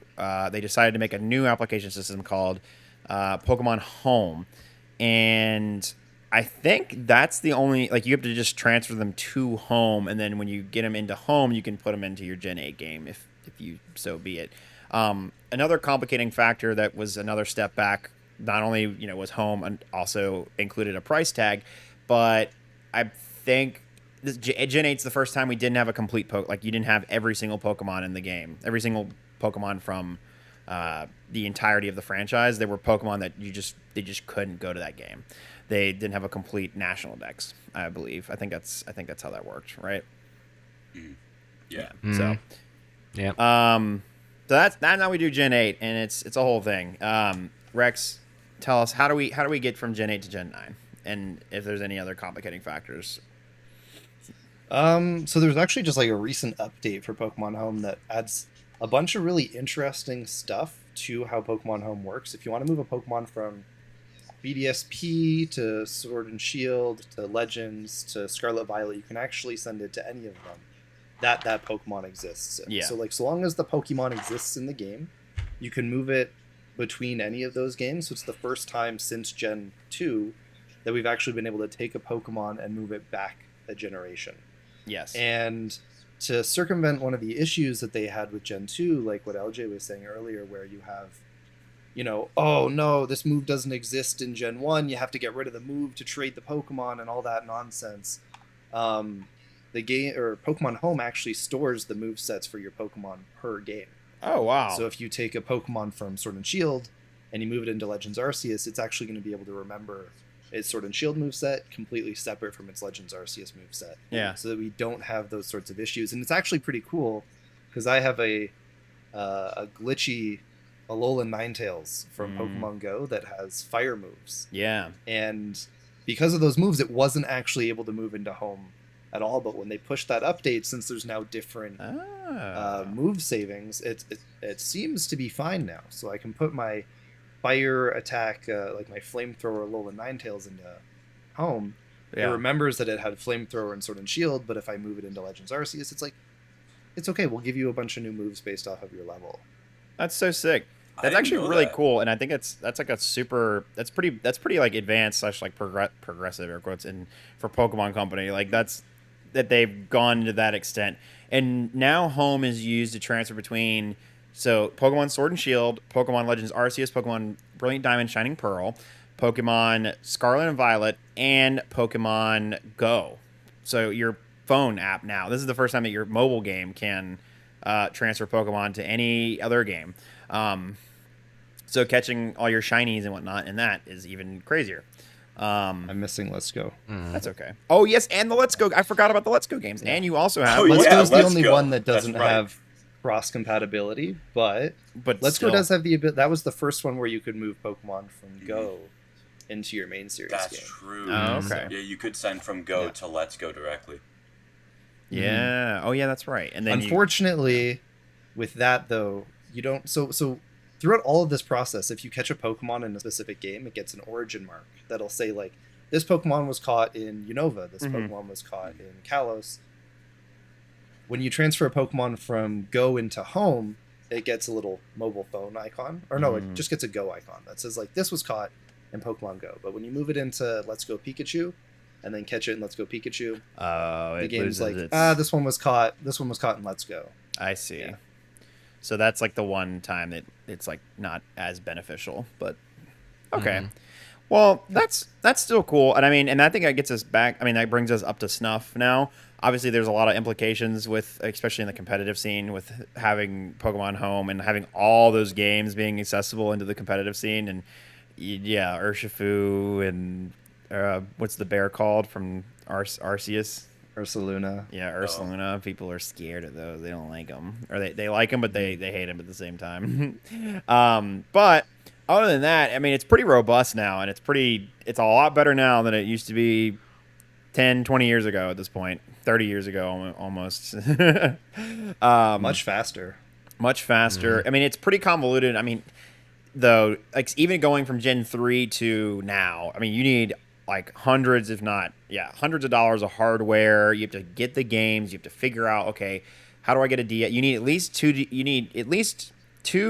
they decided to make a new application system called Pokemon Home. And I think that's the only, like, you have to just transfer them to home. And then when you get them into home, you can put them into your Gen 8 game if you so be it. Another complicating factor that was another step back, not only, was home and also included a price tag, but I think Gen 8's the first time we didn't have a complete you didn't have every single Pokemon in the game, every single Pokemon from the entirety of the franchise. There were Pokemon that they just couldn't go to that game. They didn't have a complete national dex, I believe. I think that's how that worked, right? Yeah. So, Yeah. so that's how we do Gen 8, and it's a whole thing. Rex, tell us how do we get from Gen 8 to Gen 9, and if there's any other complicating factors. So there's actually just like a recent update for Pokemon Home that adds a bunch of really interesting stuff to how Pokemon Home works. If you want to move a Pokemon from BDSP to Sword and Shield to Legends to Scarlet Violet, you can actually send it to any of them that Pokemon exists in. Yeah. So like so long as the Pokemon exists in the game, you can move it between any of those games. So it's the first time since Gen 2 that we've actually been able to take a Pokemon and move it back a generation. Yes. And to circumvent one of the issues that they had with Gen 2, like what LJ was saying earlier, where you have, oh no, this move doesn't exist in Gen 1, you have to get rid of the move to trade the Pokemon and all that nonsense. The game or Pokemon Home actually stores the move sets for your Pokemon per game. Oh wow. So if you take a Pokemon from Sword and Shield and you move it into Legends Arceus, it's actually going to be able to remember its Sword and Shield moveset completely separate from its Legends Arceus moveset. Yeah. So that we don't have those sorts of issues. And it's actually pretty cool because I have a glitchy Alolan Ninetales from Pokemon Go that has fire moves. Yeah. And because of those moves, it wasn't actually able to move into Home at all. But when they pushed that update, since there's now different move savings, it seems to be fine now. So I can put my fire attack, like my flamethrower Alolan Ninetales into Home. Yeah. It remembers that it had flamethrower and Sword and Shield, but if I move it into Legends Arceus, it's like, it's okay. We'll give you a bunch of new moves based off of your level. That's so sick. I That's didn't actually know really that. cool, and I think that's like a super. That's pretty like advanced / like progressive air quotes in for Pokemon Company. Like that they've gone to that extent, and now Home is used to transfer between Pokemon Sword and Shield, Pokemon Legends Arceus, Pokemon Brilliant Diamond, Shining Pearl, Pokemon Scarlet and Violet, and Pokemon Go. So your phone app now. This is the first time that your mobile game can transfer Pokemon to any other game. So catching all your shinies and whatnot, and that is even crazier. I'm missing Let's Go. That's okay. Oh yes, and the Let's Go. I forgot about the Let's Go games. And you also have Oh, Let's yeah, Go is the Let's only Go. one that That's doesn't right. have cross compatibility, but but Let's still. Go does have the ability. That was the first one where you could move Pokemon from Go into your main series That's game. true. Oh, okay. Yeah, you could send from Go Yeah. to Let's Go directly. Yeah. Oh, yeah, that's right. And then Unfortunately, with that though, you don't. So throughout all of this process, if you catch a Pokemon in a specific game, it gets an origin mark that'll say like, this Pokemon was caught in Unova. This Mhm. Pokemon was caught in Kalos. When you transfer a Pokemon from Go into Home, it gets a little mobile phone icon, or no, Mhm. it just gets a Go icon that says like, this was caught in Pokemon Go. But when you move it into Let's Go Pikachu, and then catch it in Let's Go Pikachu, oh, the it game's loses like, its... this one was caught. This one was caught in Let's Go. I see. Yeah. So that's like the one time that it's like not as beneficial, but okay. Mhm. Well, that's still cool, and I mean, and I think that gets us back. I mean, that brings us up to snuff now. Obviously, there's a lot of implications with, especially in the competitive scene, with having Pokemon Home and having all those games being accessible into the competitive scene, and yeah, Urshifu and what's the bear called from Arceus? Ursaluna. Yeah, Ursaluna. People are scared of those. They don't like them, or they like them, but they hate them at the same time. But other than that, I mean, it's pretty robust now, and it's a lot better now than it used to be 10, 20 years ago at this point. 30 years ago almost. Much faster. Much faster. I mean, it's pretty convoluted. I mean, though, like even going from Gen 3 to now, I mean, you need like hundreds, if not, hundreds of dollars of hardware. You have to get the games. You have to figure out, okay, how do I get a DS? You need at least two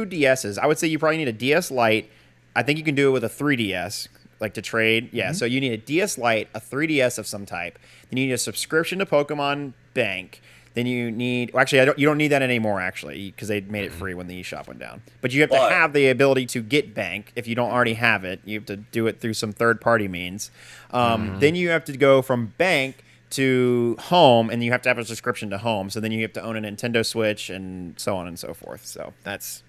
DSs. I would say you probably need a DS Lite. I think you can do it with a 3DS, like to trade. Yeah, so you need a DS Lite, a 3DS of some type. Then you need a subscription to Pokemon Bank. Then you need... Well, actually, you don't need that anymore, actually, because they made it free when the eShop went down. But you have to have the ability to get Bank. If you don't already have it, you have to do it through some third-party means. Then you have to go from Bank to Home, and you have to have a subscription to Home. So then you have to own a Nintendo Switch and so on and so forth. So that's...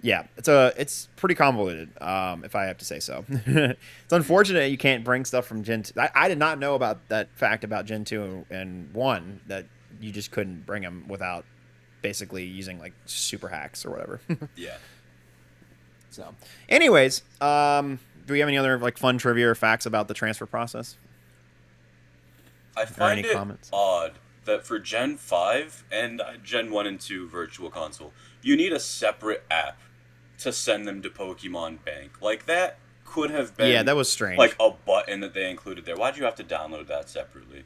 Yeah, it's pretty convoluted, if I have to say so. It's unfortunate you can't bring stuff from Gen 2. I did not know about that fact about Gen 2 and 1, that you just couldn't bring them without basically using like super hacks or whatever. Yeah. So, anyways, do we have any other like fun trivia or facts about the transfer process? I find any it comments? odd that for Gen 5 and Gen 1 and 2 Virtual Console, you need a separate app to send them to Pokemon Bank. Like, that could have been... Yeah, that was strange. Like, a button that they included there. Why'd you have to download that separately?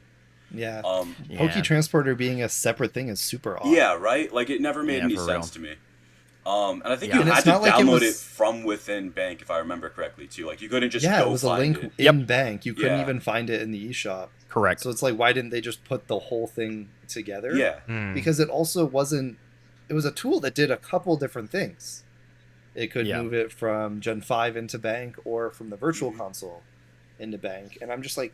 Yeah. Yeah. Poke Transporter being a separate thing is super odd. Yeah, right? Like, it never made Yeah, any for sense to me. And I think Yeah. you And had it's to not like it download it, was- from within Bank, if I remember correctly, too. Like, you couldn't just Yeah, go it was a find link it. in Bank. You couldn't Yeah. even find it in the eShop. Correct. So it's like, why didn't they just put the whole thing together? Yeah. Because it also wasn't... It was a tool that did a couple different things. It could Yeah. move it from Gen 5 into Bank or from the Virtual Console into Bank. And I'm just like,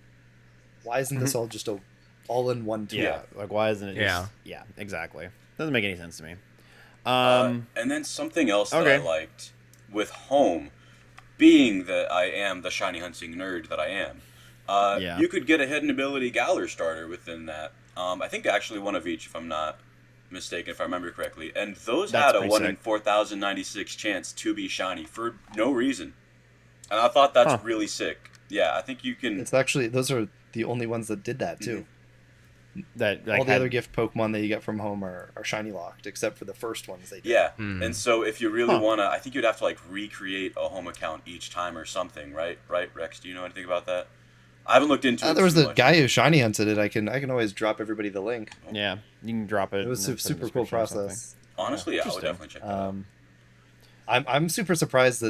why isn't this all just a all-in-one tool? Yeah, like why isn't it just... Yeah. Yeah, exactly. Doesn't make any sense to me. And then something else that okay. I liked with Home, being that I am the shiny hunting nerd that I am, Yeah. you could get a hidden ability Galar starter within that. I think actually one of each, if I'm not mistaken, if I remember correctly. And those That's had a pretty 1 in sick. 4,096 chance to be shiny for no reason. And I thought that's Huh. really sick. Yeah, I think you can... It's actually... Those are the only ones that did that, too. That like All the had- other gift Pokemon that you get from home are shiny locked, except for the first ones they did. Yeah, Hmm. and so if you really Huh. want to, I think you'd have to like recreate a home account each time or something, right? Right, Rex? Do you know anything about that? I haven't looked into it. There was too the much. guy who shiny hunted it. I can always drop everybody the link. Yeah, you can drop it. It was in a the super cool description or something. process. Honestly, yeah, I would Interesting. definitely check that out. I'm super surprised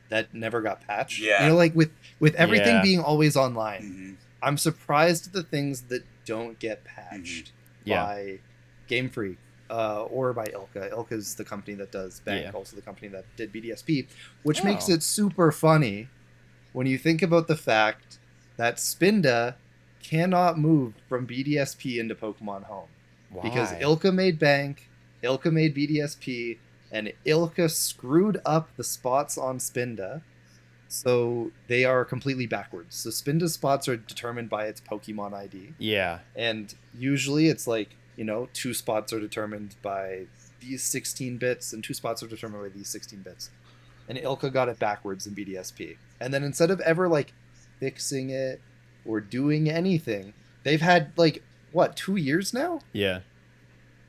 that never got patched. Yeah. You know, like with everything Yeah. being always online, Mhm. I'm surprised at the things that don't get patched Yeah. by Game Freak or by Ilka. Ilka's the company that does Bank, Yeah. also the company that did BDSP, which Oh. makes it super funny when you think about the fact that Spinda cannot move from BDSP into Pokemon Home. Because Why? Ilka made Bank, Ilka made BDSP, and Ilka screwed up the spots on Spinda, so they are completely backwards. So Spinda's spots are determined by its Pokemon ID, Yeah. and usually it's like, 2 spots are determined by these 16 bits, and 2 spots are determined by these 16 bits. and Ilka got it backwards in BDSP. And then instead of ever like fixing it or doing anything, they've had like what 2 years now. Yeah.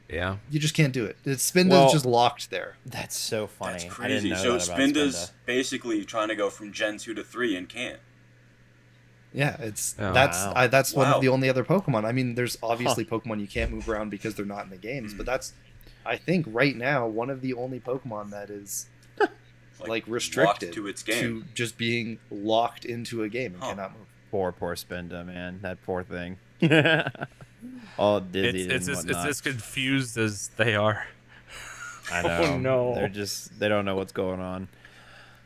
Yeah. You just can't do it. Spinda's Well, just locked there. That's so funny. That's I didn't crazy. know So that about Spinda's Spinda. basically trying to go from Gen 2 to 3 and can't. Yeah, it's Oh, wow. that's one Wow. of the only other Pokemon. I mean, there's obviously Pokemon you can't move around because they're not in the games, but that's I think right now one of the only Pokemon that is like restricted locked to its game. to just being locked into a game and Huh. cannot move. Poor Spinda, man. That poor thing. All dizzy It's and as whatnot. confused as they are. I know. Oh, no. They don't know what's going on.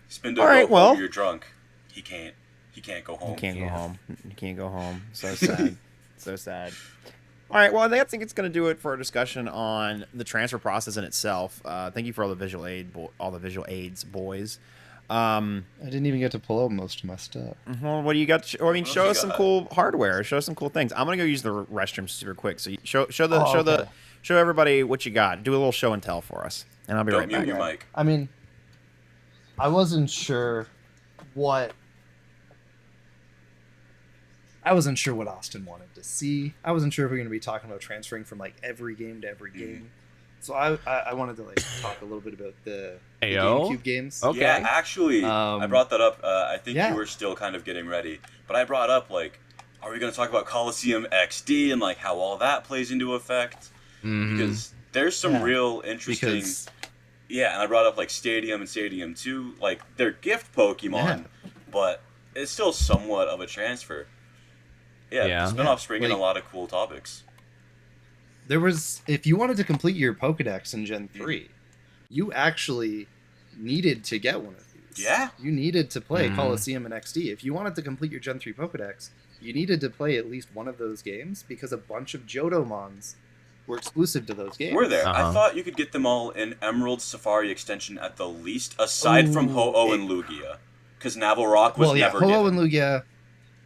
Spinda, All right, go well- home, you're drunk. He can't go home. You can't go Yeah. home. You can't go home. So sad. So sad. All right. Well, I think it's going to do it for our discussion on the transfer process in itself. Thank you for all the visual aids, boys. I didn't even get to pull out most of my stuff. Well, what do you got? I mean, What show else us you some got? cool hardware. Show us some cool things. I'm gonna go use the restroom super quick. So show okay. everybody what you got. Do a little show and tell for us, and I'll be Don't right mute back. your mic. I mean, I wasn't sure what Austin wanted to see. I wasn't sure if we were going to be talking about transferring from like every game to every game. So I wanted to like talk a little bit about the Ayo? GameCube games. Okay. Yeah, actually, I brought that up. I think yeah. you were still kind of getting ready, but I brought up like, are we going to talk about Coliseum XD and like how all that plays into effect? Mhm. Because there's some Yeah. real interesting. Because Yeah, and I brought up like Stadium and Stadium 2, like they're gift Pokemon, but it's still somewhat of a transfer. Yeah, Yeah. spin-offs bring in a Like- lot of cool topics. there was, if you wanted to complete your Pokedex in Gen 3, you actually needed to get one of these. Yeah. You needed to play Mhm. Coliseum and XD. If you wanted to complete your Gen 3 Pokedex, you needed to play at least one of those games because a bunch of Johtomons were exclusive to those games. We're there. I Uh-huh. thought you could get them all in Emerald Safari Extension at the least, aside from Ooh, Ho-Oh and Lugia. Because Navalrock was Well, yeah, never Ho-Oh given. and Lugia,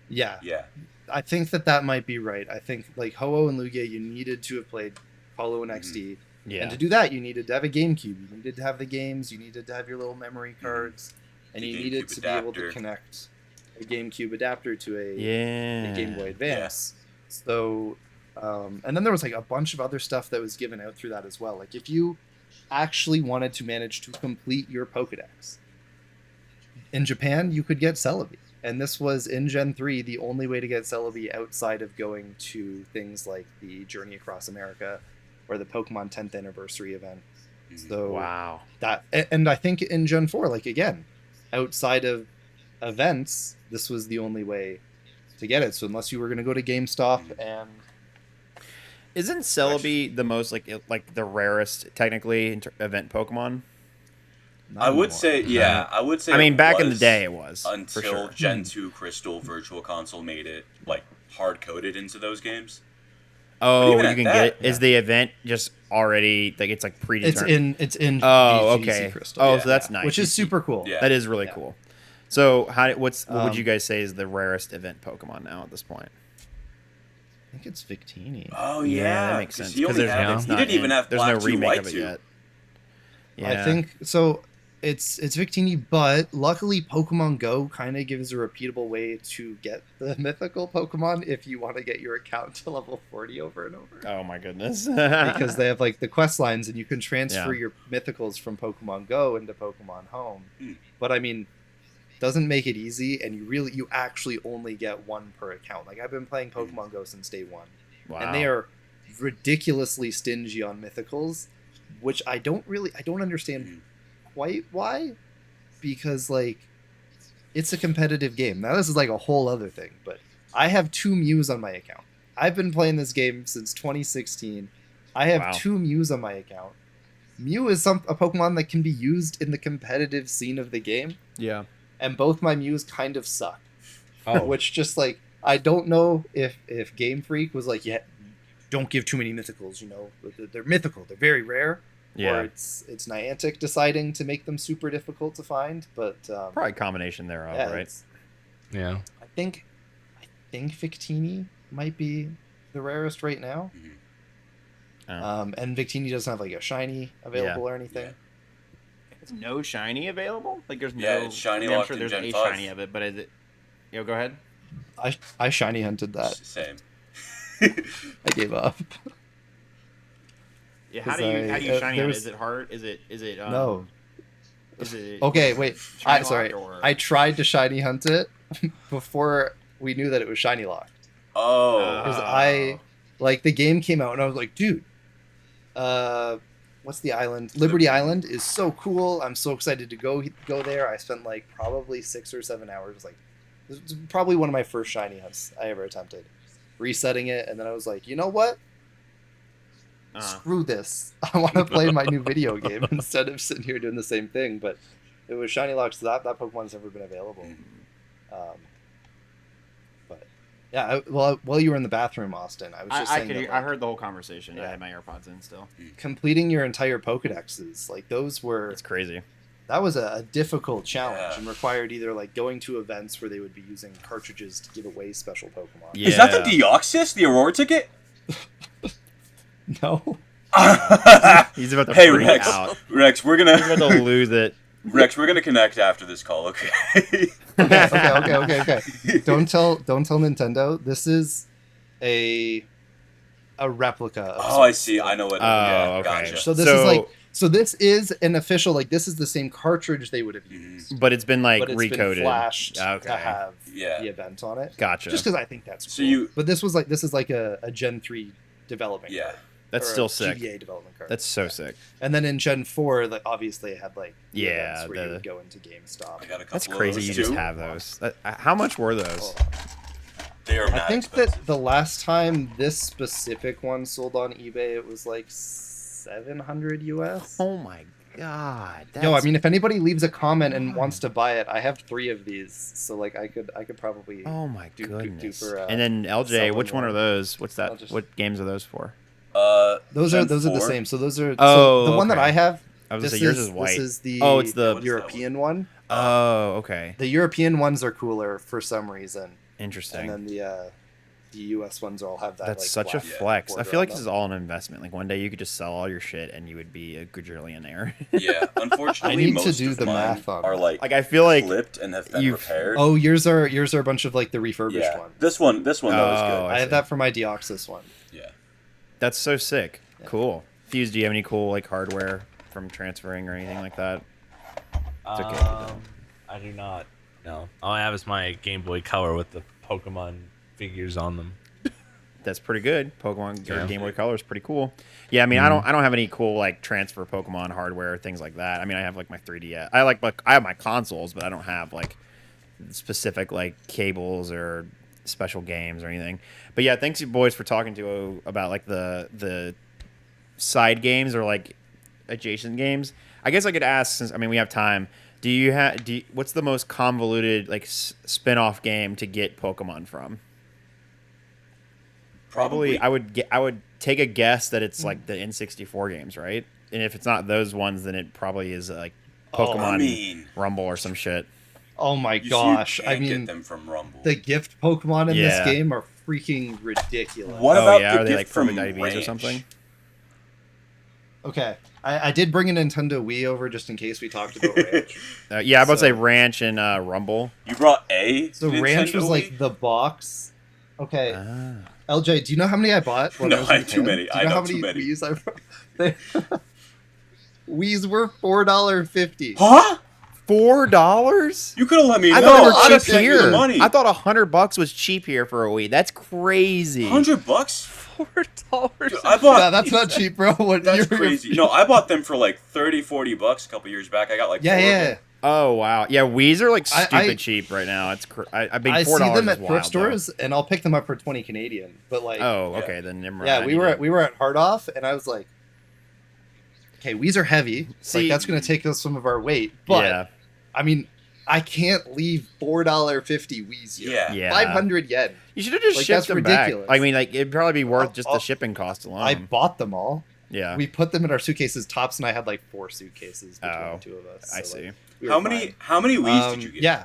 yeah, Yeah. I think that might be right. I think like Ho-Oh and Lugia, you needed to have played Holo and Mhm. XD. Yeah. And to do that, you needed to have a GameCube. You needed to have the games. You needed to have your little memory cards, and The you needed GameCube to be able adapter. to connect a GameCube adapter to a Yeah. Game Boy Advance. So, and then there was like a bunch of other stuff that was given out through that as well. Like if you actually wanted to manage to complete your Pokedex in Japan, you could get Celebi, and this was in Gen 3 the only way to get Celebi outside of going to things like the Journey Across America or the Pokemon 10th Anniversary event. Mhm. So Wow. that, and I think in Gen 4, like again, outside of events, this was the only way to get it. So unless you were going to go to GameStop and Isn't Celebi the most like the rarest technically event Pokemon? not I would anymore. say, yeah, I would say. I mean, it back in the was day it was until for sure. Gen 2 Crystal Virtual Console made it like hard coded into those games. Oh, even you at can that, get it. Is the event just already like it's like it's predetermined? in Oh, GC okay. Crystal. Oh, Yeah, so that's nice. which is super cool. Yeah. That is really Yeah. cool. So, what would Um, you guys say is the rarest event Pokemon now at this point? I think it's Victini. Oh yeah, that makes 'cause sense. He, only there's had, no- he didn't even have there's Black no 2, remake White of it 2. yet. I think so. It's Victini, but luckily Pokemon Go kind of gives a repeatable way to get the mythical Pokemon if you want to get your account to level 40 over and over. Oh my goodness. Because they have like the quest lines and you can transfer Yeah. your mythicals from Pokemon Go into Pokemon Home. Hmm. But I mean, doesn't make it easy, and you actually only get one per account. Like I've been playing Pokemon Go since day one, wow. and they are ridiculously stingy on mythicals, which I don't understand Mhm. quite why, because like it's a competitive game. Now this is like a whole other thing, but I have 2 Mews on my account. I've been playing this game since 2016. I have Wow. 2 Mews on my account. Mew is a Pokemon that can be used in the competitive scene of the game, Yeah. and both my Mews kind of suck. Oh. Which just like I don't know if Game Freak was like, yeah, don't give too many mythicals. You know, they're mythical, they're very rare. Yeah. Or it's Niantic deciding to make them super difficult to find, but Probably a combination thereof, yeah, right? it's- Yeah. I think Victini might be the rarest right now. Oh. And Victini doesn't have like a shiny available or anything. It's no shiny available? Like there's Yeah, no. it's shiny I mean, I'm locked sure in there's Gen a 5. shiny of it, but is it? Yo, go ahead. I shiny hunted that. Same. I gave up. Yeah, how 'Cause do you I- shiny there it? was- Is it hard? Is it? No. Is it? Okay, wait. Shiny Sorry. locked or- I tried to shiny hunt it before we knew that it was shiny locked. Oh. Because I like the game came out and I was like, dude, what's the island? Liberty Island is so cool. I'm so excited to go there. I spent like probably 6 or 7 hours. Like, this was probably one of my first shiny hunts I ever attempted. Resetting it, and then I was like, you know what? Screw this. I want to play my new video game instead of sitting here doing the same thing. But it was shiny locked, so that Pokemon's never been available. But yeah, while you were in the bathroom, Austin, I was just saying that, I like, heard the whole conversation. I Yeah. had my AirPods in still. completing your entire Pokedexes, like those were It's crazy. that was a difficult challenge Yeah. and required either like going to events where they would be using cartridges to give away special Pokemon. Yeah. Is that the Deoxys, the Aurora ticket? No. He's about to Hey freak Rex, out. Rex, we're He's about gonna to lose it. Rex, we're gonna connect after this call, okay? Okay. Don't tell Nintendo. This is a replica of Oh, I see. I know what. Oh, yeah, okay. Gotcha. So this is an official, like, this is the same cartridge they would have used. But it's been like But it's recoded. been flashed Okay. to have Yeah. the event on it. Gotcha. Just because I think that's cool. So you- But this is like a Gen 3 development Yeah. card. That's Or still a sick. GBA development card. That's so sick. And then in Gen 4, like, obviously it had like the Yeah, events where you the- would go into GameStop. I got a couple That's of crazy. those You too. just have those. How much were those? Oh. They are I mad think expensive. that the last time this specific one sold on eBay, it was like 700 US. Oh my god. Yo, I mean, if anybody leaves a comment and wants to buy it, I have 3 of these, so like I could probably. Oh my do goodness. for, and then LJ, selling which one one. are those? What's I'll that? just- What games are those for? Those Gen are the 4? same. So those are. Oh, so the one that okay. I have. I was gonna This say yours is white. This is the. Oh, it's the- What is that European one. Oh, okay. The European ones are cooler for some reason, Interesting. and then the US ones all have that. That's like, such a black flex. I border feel on like this them. is all an investment. Like one day you could just sell all your shit and you would be a quadrillionaire. Yeah, unfortunately, I need to most do of the mine math on are that. like, Like I feel like flipped and have been you've- repaired. Oh, yours are a bunch of like the refurbished yeah. ones. This one though is Oh, good. I see. have that for my Deoxys one. Yeah. that's so sick. Yeah. Cool. Fuse, do you have any cool like hardware from transferring or anything like that? It's okay. I do not. No. All I have is my Game Boy Color with the Pokemon figures on them. That's pretty good. Pokemon or Yeah. Game Boy Color is pretty cool. Yeah, I mean, I don't have any cool like transfer Pokemon hardware things like that. I mean, I have like my 3DS. I have my consoles, but I don't have like specific like cables or special games or anything. But yeah, thanks you boys for talking to about like the side games or like adjacent games. I guess I could ask since I mean we have time. What's the most convoluted like spin-off game to get Pokemon from? Probably I would take a guess that it's like the N64 games, right? And if it's not those ones, then it probably is like Pokemon I mean, Rumble or some shit. Oh my you gosh! can't I mean, get them from Rumble. the gift Pokemon in Yeah. this game are freaking ridiculous. What Oh about yeah, the are they gift like from perfect IVs or Ranch? something? Okay, I did bring a Nintendo Wii over just in case we talked about Ranch. Yeah, I'm about to say So- Ranch and Rumble. You brought a So Nintendo Ranch was Wii? like the box. Okay, Ah. LJ, do you know how many I bought? When No, I was I in have too Japan? many. Do you I know know how too many many. Wii's I brought? Wii's were $4.50. Huh? $4? You could have let me I know. thought I'd they were have cheap sent you the here. money. I thought $100 was cheap here for a Wii. That's crazy. $100. $4. Dude, I bought. Yeah, that's not cheap, bro. What That's you're- crazy. No, I bought them for like $30-$40 a couple years back. I got like Yeah, 4 of yeah. them. Oh wow, yeah, Wii's are like I- stupid cheap right now. It's I mean I $4 see them is at wild, thrift stores, and I'll pick them up for 20 Canadian. But like, though. Oh, Yeah. okay, then never mind. yeah, I we need were to- at Hard Off, and I was like, okay, Wii's are heavy. See- Like that's gonna take us some of our weight. But yeah, I mean, I can't leave $4.50 Wii's here. Yeah. yeah. 500 yen. You should have just Like, shipped that's them ridiculous. back. I mean, like it'd probably be worth just the I'll- shipping cost alone. I bought them all. yeah, We put them in our suitcases. Tops and I had like 4 suitcases between Oh, the two of us. I so, see. like, we were How many? fine. How many Wii's did you get? Yeah.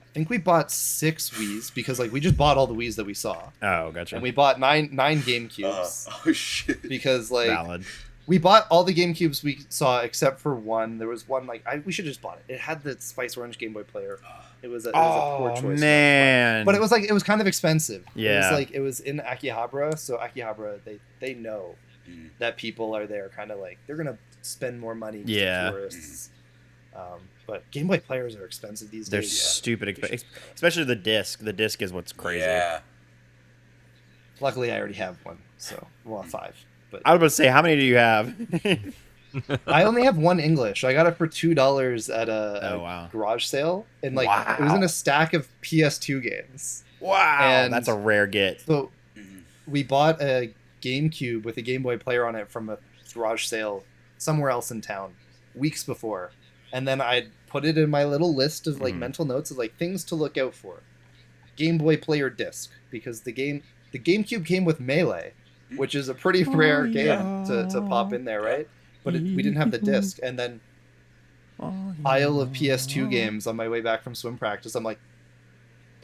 I think we bought 6 Wii's because like we just bought all the Wii's that we saw, Oh, gotcha. and we bought nine GameCubes Oh shit. because like Valid. We bought all the GameCubes we saw except for one. There was one we should have just bought it. It had the Spice Orange Game Boy player. It was a poor Oh choice. man! But it was kind of expensive. Yeah. It was in Akihabara, so Akihabara they know Mm. that people are there, kind of like they're gonna spend more money. To Yeah. tourists. But Game Boy players are expensive these They're days. stupid, We should- especially the disc. The disc is what's crazy. Yeah. Luckily, I already have one, so 5. But I was about to say, how many do you have? I only have one English. I got it for $2 at Oh, a wow. garage sale, and it was in a stack of PS2 games. Wow, And- that's a rare get. So Mhm. we bought a GameCube with a Game Boy player on it from a garage sale somewhere else in town weeks before, and then I put it in my little list of Mhm. mental notes of things to look out for. Game Boy player disc, because the GameCube came with Melee, which is a pretty rare game to pop in there, right? But we didn't have the disc, and then pile of PS2 games on my way back from swim practice. I'm like,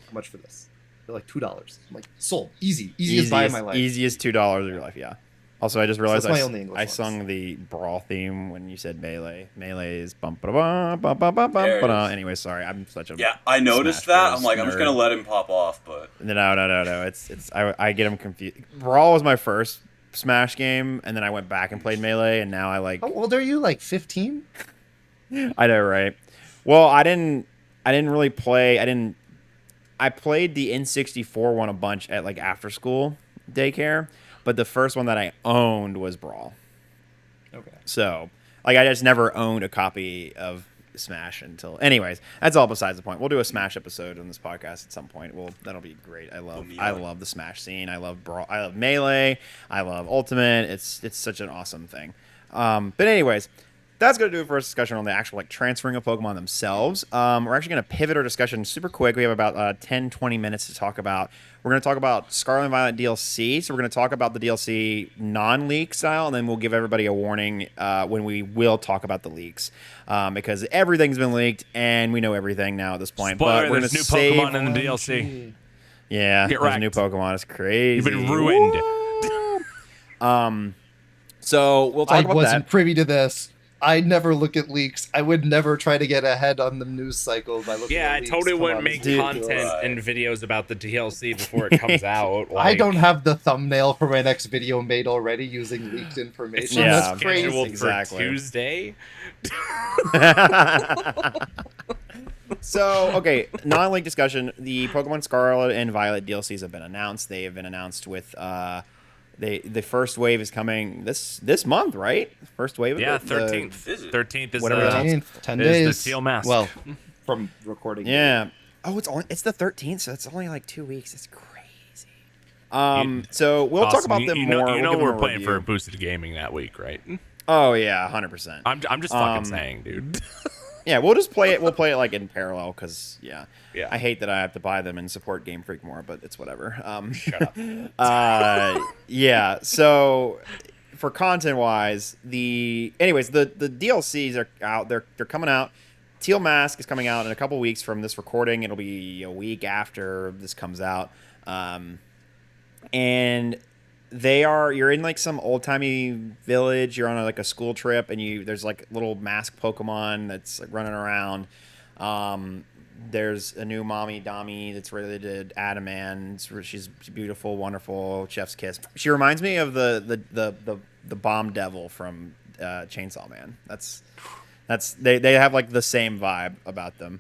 how much for this? They're like $2. I'm like, sold, easiest buy of my life. Easiest $2 of your life, yeah. Also, I just realized that's my only English I ones. sung the Brawl theme when you said Melee. Melee is bum ba bum bum bum bum There it bum. is. Anyway, sorry, I'm such a Yeah, I noticed Smash that. Bros. I'm like, I'm just nerd. gonna let him pop off, but No. It's I get them confused. Brawl was my first Smash game, and then I went back and played Melee, and now I like. How old are you? 15? I know, right? Well, I didn't really play. I played the N64 one a bunch at after school daycare, but the first one that I owned was Brawl. Okay. So, I just never owned a copy of Smash until. Anyways, that's all besides the point. We'll do a Smash episode on this podcast at some point. That'll be great. I love the Smash scene. I love Brawl. I love Melee. I love Ultimate. It's such an awesome thing. But anyways, that's going to do it for us discussion on the actual transferring of Pokemon themselves. We're actually going to pivot our discussion super quick. We have about 10, 20 minutes to talk about. We're going to talk about Scarlet and Violet DLC. So we're going to talk about the DLC non-leak style, and then we'll give everybody a warning when we will talk about the leaks. Because everything's been leaked, and we know everything now at this point. Spoiler, but we're there's gonna new save Pokemon in the DLC. Yeah, Get there's a new wrecked. Pokemon. It's crazy. You've been ruined. So we'll talk I about wasn't that. privy to this. I never look at leaks. I would never try to get ahead on the news cycle by looking Yeah, at I leaks. totally Come wouldn't on, make it's ridiculous. content Right. and videos about the DLC before it comes out. I don't have the thumbnail for my next video made already using leaked information. It's Yeah, That's crazy. scheduled Exactly. for Tuesday. So, okay, non-link discussion. The Pokemon Scarlet and Violet DLCs have been announced. They have been announced with the first wave is coming this month, right? First wave. Yeah, of it? 13th. Is it? 13th is Whatever the that's- 10 is the days. Teal Mask. Well, from recording. Yeah. Oh, it's the 13th, so it's only 2 weeks. It's crazy. So we'll talk Awesome. about them you more. Know, We'll give them we're a playing review. for boosted gaming that week, right? Oh yeah, 100%. I'm just fucking saying, dude. Yeah, we'll just play it. We'll play it in parallel because Yeah. I hate that I have to buy them and support Game Freak more, but it's whatever. Shut up. Yeah. So for content wise, the DLCs are out. They're coming out. Teal Mask is coming out in a couple weeks from this recording. It'll be a week after this comes out, and you're in some old timey village. You're on a school trip, and there's little mask Pokemon that's running around. There's a new mommy Dami that's related to Adaman. She's beautiful, wonderful, chef's kiss. She reminds me of the Bomb Devil from Chainsaw Man. They have the same vibe about them.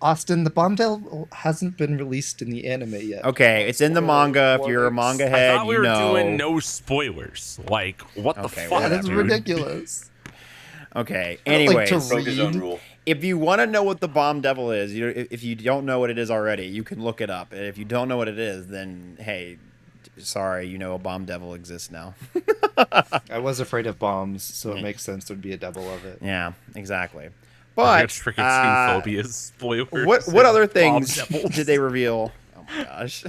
Austin, the Bombdell hasn't been released in the anime yet. Okay, it's in the manga. If you're a manga I head, thought we you were know. doing no spoilers. What the Okay, fuck? Yeah, that's dude. ridiculous. Okay. I don't like Anyways, to broke his own read. rule. if you want to know what the Bomb Devil is, if you don't know what it is already, you can look it up. And if you don't know what it is, then hey, sorry, a Bomb Devil exists now. I was afraid of bombs, so it makes sense there'd be a devil of it. Yeah, exactly. I But got freaking two phobias. Spoilers. what other and things Bomb Devils. did they reveal? Oh my gosh.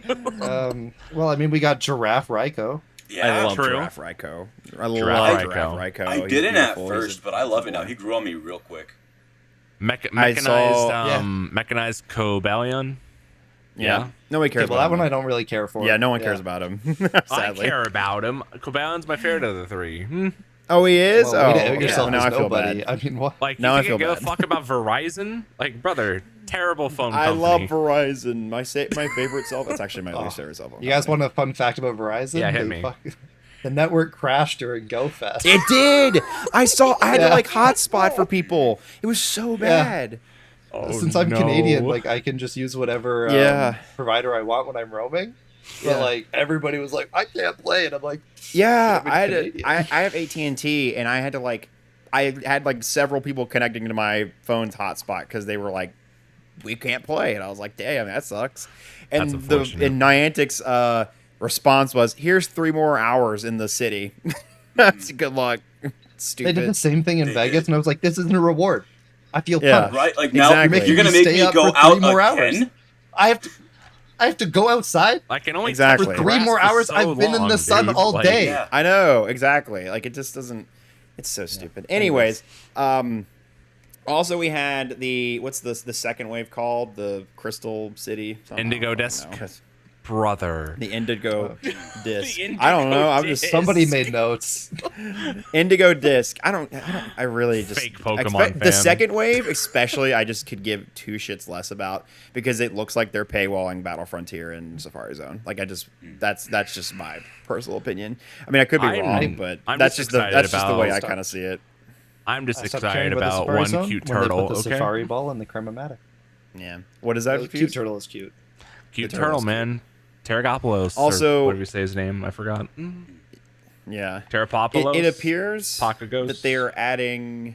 Well, I mean, we got Giraffe Raikou. Yeah, I love True. Giraffe Raikou. I love Giraffe Giraffe Raikou. Raikou. I He's didn't at beautiful. first, but I love it now. He grew on me real quick. I Mechanized, saw- mechanized Cobalion. Yeah. Nobody cares Okay, well, about that one him. I don't really care for. Yeah, no one cares about him. I Sadly. care about him. Cabalon's my favorite of the three. Oh, he is. Well, oh, way to out yourself now as I feel nobody. bad. I mean, what? Like, Now you I think feel I give a bad. fuck about Verizon? Like, brother, terrible phone I company. love Verizon. My favorite cell. That's actually my least favorite cell phone. You guys company. want a fun fact about Verizon? Yeah, hit They me. the network crashed during GoFest. It did. I had to Yeah. like hotspot for people. It was so bad. Oh, Since I'm no. Canadian, like I can just use whatever Yeah. provider I want when I'm roaming. But Yeah. like everybody was like, I can't play it. I'm like, Yeah, Should've I been had Canadian. I have AT&T and I had to like I had like several people connecting to my phone's hotspot because they were like, we can't play, and I was like, damn, that sucks. And That's the unfortunate. and Niantic's response was, here's 3 more hours in the city. That's good luck. they Stupid. did the same thing in They Vegas, did. and I was like, this isn't a reward. I feel Yeah. punished. Right? Like now Exactly. you're gonna You make stay me up go for 3 out more again. hours. I have to go outside. I can only Exactly. touch For the 3 more grass for hours, so I've been in long, the sun dude. all Like, day. Yeah. I know, exactly. Like it just doesn't. It's so stupid. Anyways, also we had what's the second wave called? The Crystal City. Something? Indigo I don't Disc. know. Brother. The Indigo Disc. The I don't know. I'm Indigo just Disc. Somebody made notes. Indigo Disc. I really just Fake Pokemon the fan. second wave, especially. I just could give 2 shits less about because it looks like they're paywalling Battle Frontier and Safari Zone. Like that's just my personal opinion. I mean, I could be I'm- wrong, but I'm that's just just the excited way I about- kind of see it. I'm just I stopped caring excited the about Safari one Zone cute when they turtle. put the Okay. Safari Ball and the Cremomatic. Yeah. What is that? The cute turtle is cute. Cute The turtle, turtle's man. Terragopoulos. Also- or what did we say his name? I forgot. Yeah. Terrapopoulos. It appears Pacagos. that they are adding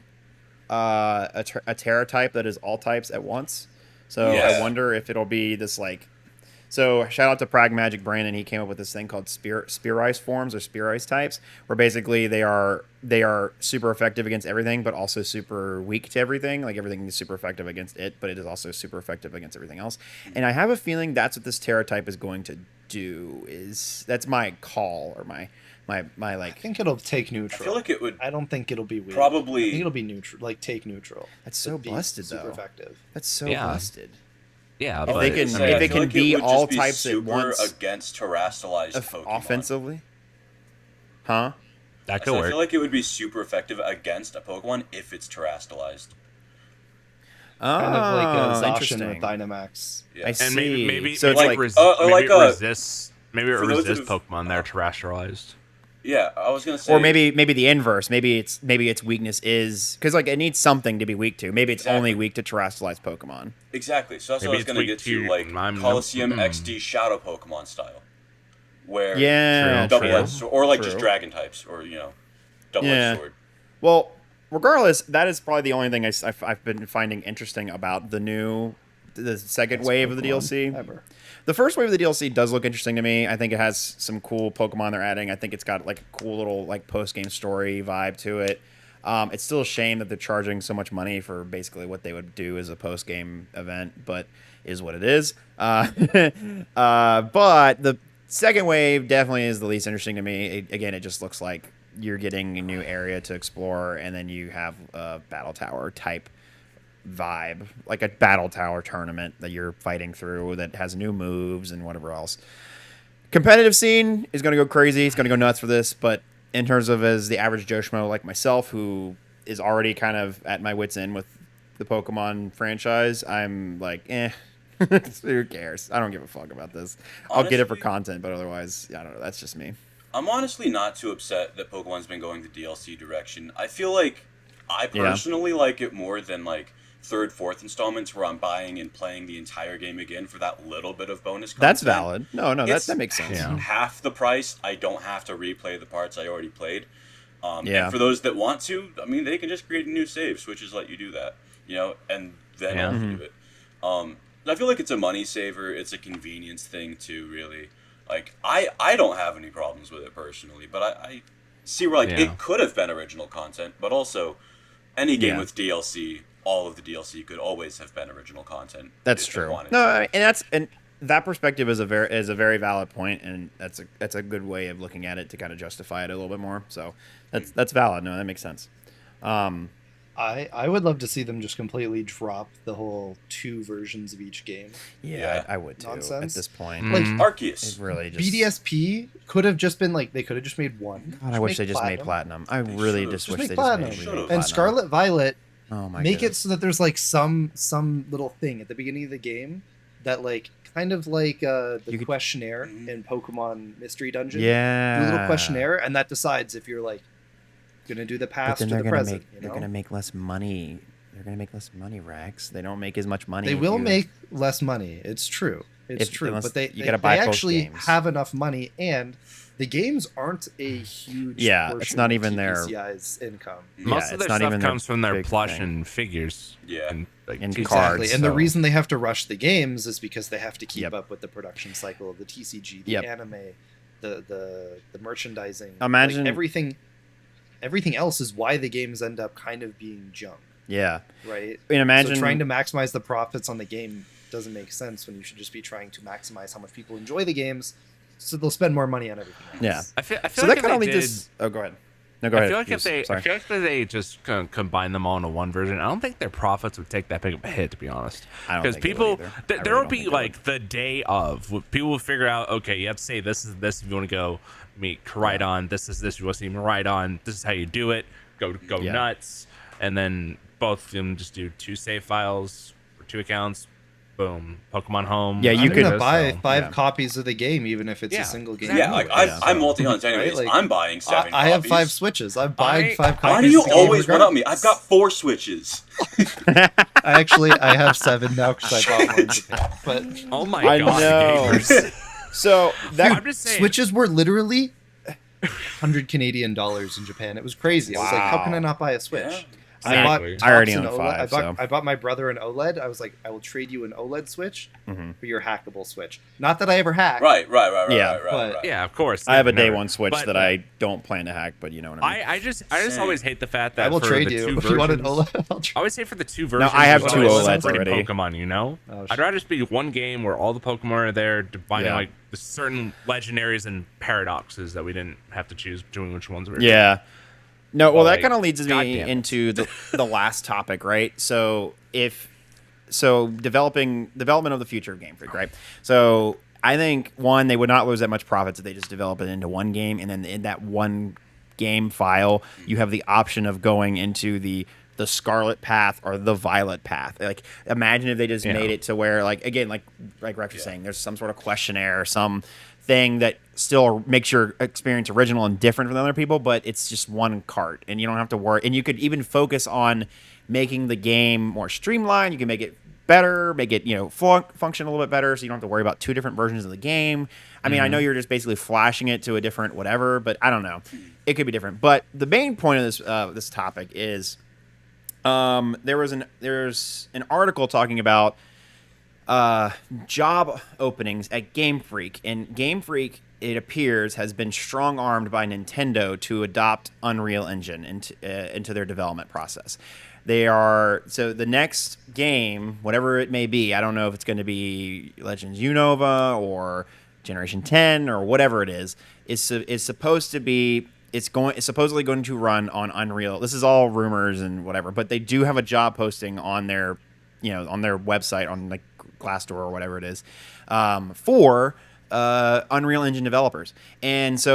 a Terra type that is all types at once. So I Yeah. wonder if it'll be this like. So shout out to Pragmagic Brandon. He came up with this thing called Spear Ice forms or Spear Ice types, where basically they are super effective against everything, but also super weak to everything. Like everything is super effective against it, but it is also super effective against everything else. And I have a feeling that's what this Terra type is going to do. That's my call or my I like. think it'll take I neutral. feel like it would I don't think it'll be weird. Probably- I think it'll be neutral, like take neutral. That's so It'd be busted, super though. effective. That's so Yeah. busted. Yeah, If but they can- Say, if I it feel can like be would all just be types at super once- against terrestrialized Pokemon. Offensively, huh? that So could I work. feel like it would be super effective against a Pokemon if it's terrestrialized. Kind of like Oh, a Zacian interesting. with Dynamax. Yeah. I and see. maybe So it's like- like or maybe like it a- resists. Maybe it for those that resists have- Pokemon that are terrestrialized. Yeah, I was gonna say. or maybe the inverse. Maybe its weakness is because like it needs something to be weak to. Maybe it's only Exactly. weak to terrestrialized Pokemon. Exactly. So that's Maybe what I was it's gonna weak get to- to, like I'm- Coliseum mm. XD Shadow Pokemon style, where Yeah, double true. edged sword, or like just True. dragon types, or double Yeah. edged sword. Well, regardless, that is probably the only thing I've been finding interesting about the second wave of the DLC. Ever. The first wave of the DLC does look interesting to me. I think it has some cool Pokemon they're adding. I think it's got like a cool little like post game story vibe to it. It's still a shame that they're charging so much money for basically what they would do as a post game event, but is what it is. But the second wave definitely is the least interesting to me. Again, it just looks like you're getting a new area to explore, and then you have a battle tower type vibe, like a battle tower tournament that you're fighting through that has new moves and whatever else. Competitive scene is going to go crazy. It's going to go nuts for this, but in terms of as the average Joe Schmo like myself, who is already kind of at my wit's end with the Pokemon franchise, I'm like, who cares? I don't give a fuck about this. I'll get it for Honestly- content, but otherwise, I don't know. That's just me. I'm honestly not too upset that Pokemon's been going the DLC direction. I feel like I personally like it more than like third, fourth installments where I'm buying and playing the entire game again for that little bit of bonus content. That's valid. No, It's that makes sense. Yeah. half the price. I don't have to replay the parts I already played. Yeah. And for those that want to, I mean, they can just create a new save. Switches let you do that, and then Yeah. I'll do it. I feel like it's a money saver. It's a convenience thing too, really. Like I don't have any problems with it personally, but I see where like Yeah. it could have been original content, but also any game Yeah. with DLC, all of the DLC could always have been original content. That's if they true. wanted No, to. and that perspective is a very valid point, and that's a good way of looking at it to kind of justify it a little bit more. So that's valid. No, that makes sense. I would love to see them just completely drop the whole 2 versions of each game. Yeah. I would too Nonsense. at this point. Like Arceus. It really just BDSP could have just been like, they could have just made one. God, I wish they just made platinum. I really should've. just Just wish make they platinum. just made Should've. And platinum. Scarlet Violet, Oh my make it goodness. so that there's like some little thing at the beginning of the game that like kind of like the You could- questionnaire Mhm. in Pokemon Mystery Dungeon. Yeah. Do a little questionnaire, and that decides if you're like gonna do the But past then or they're the gonna present. make You they're know? gonna make less money. They're gonna make less money, Rex. They don't make as much money. They if will you- make less money. It's true. It's If- true. unless But they you gotta buy both actually games. have enough money, and the games aren't a huge. Yeah, it's portion not of even their- TPCI's income. Most Yeah, of it's their not stuff even their comes from their big plush thing. and figures. Yeah. And, like, And two cards. Exactly. And the so- reason they have to rush the games is because they have to keep Yep. up with the production cycle of the TCG, the Yep. anime, the merchandising. Imagine- like everything else is why the games end up kind of being junk, Yeah. right? I mean, imagine So trying to maximize the profits on the game doesn't make sense when you should just be trying to maximize how much people enjoy the games, so they'll spend more money on everything else. Yeah. I feel So like that if kind of they leads did, us. Oh, go ahead. No, go ahead. I feel like Yes, I sorry. feel like if they just combine them all into one version, I don't think their profits would take that big of a hit, to be honest. I don't Because think it people, would either. I there really will don't be think it like the day of, people will figure out, okay, you have to say this is this if you want to go meet Koraidon, this is this if you want to see Miraidon, this is how you do it, go Yeah. nuts, and then both of them just do 2 save files for 2 accounts, boom, Pokemon Home. Yeah, you I'm could- gonna buy so, 5 yeah. copies of the game, even if it's Yeah, a single game. exactly. Yeah, like Yeah. I'm multi-hunts anyways. Right, like, I'm buying 7 I have copies. 5 Switches. I've buying I- 5 copies. Why do you of the game always one up me? regardless. I've got 4 Switches. I have 7 now because I bought one in Japan. But Oh my I god, know. gamers. So that I'm just saying. Switches were literally 100 Canadian dollars in Japan. It was crazy. I was like, how can I not buy a Switch? Yeah. Exactly. I already Tops own and OLED. 5, so. I bought my brother an OLED. I was like, I will trade you an OLED Switch Mhm. for your hackable Switch. Not that I ever hacked. Right. Yeah. Right. Yeah, of course. I have a never. day one Switch But that I don't plan to hack, but you know what I mean. I just Same. always hate the fact that I will for trade the you. 2 If you want an versions- OLED, I'll I trade always say for the 2 versions. I have there's 2 always OLEDs freaking already. Pokemon, you know. Oh, I'd rather just be one game where all the Pokemon are there, finding Yeah. like the certain legendaries and paradoxes that we didn't have to choose between which ones we were. Yeah. No, well, that Like, kind of leads me goddamn it. into the last topic, right? So development of the future of Game Freak, right? So I think one, they would not lose that much profits if they just develop it into one game, and then in that one game file, you have the option of going into the Scarlet path or the Violet path. Like, imagine if they just Yeah. made it to where, like, again, like Rex was saying, there's some sort of questionnaire or some thing that still makes your experience original and different from other people, but it's just one cart, and you don't have to worry. And you could even focus on making the game more streamlined. You can make it better, make it function a little bit better, so you don't have to worry about 2 different versions of the game. I mean, I know you're just basically flashing it to a different whatever, but I don't know. It could be different. But the main point of this topic is there's an article talking about job openings at Game Freak, and Game Freak, it appears, has been strong-armed by Nintendo to adopt Unreal Engine into their development process. So the next game, whatever it may be, I don't know if it's going to be Legends Unova or Generation 10 or whatever it is supposed to be. It's supposedly going to run on Unreal. This is all rumors and whatever, but they do have a job posting on their website, on like Glassdoor or whatever it is, for Unreal Engine developers. And that's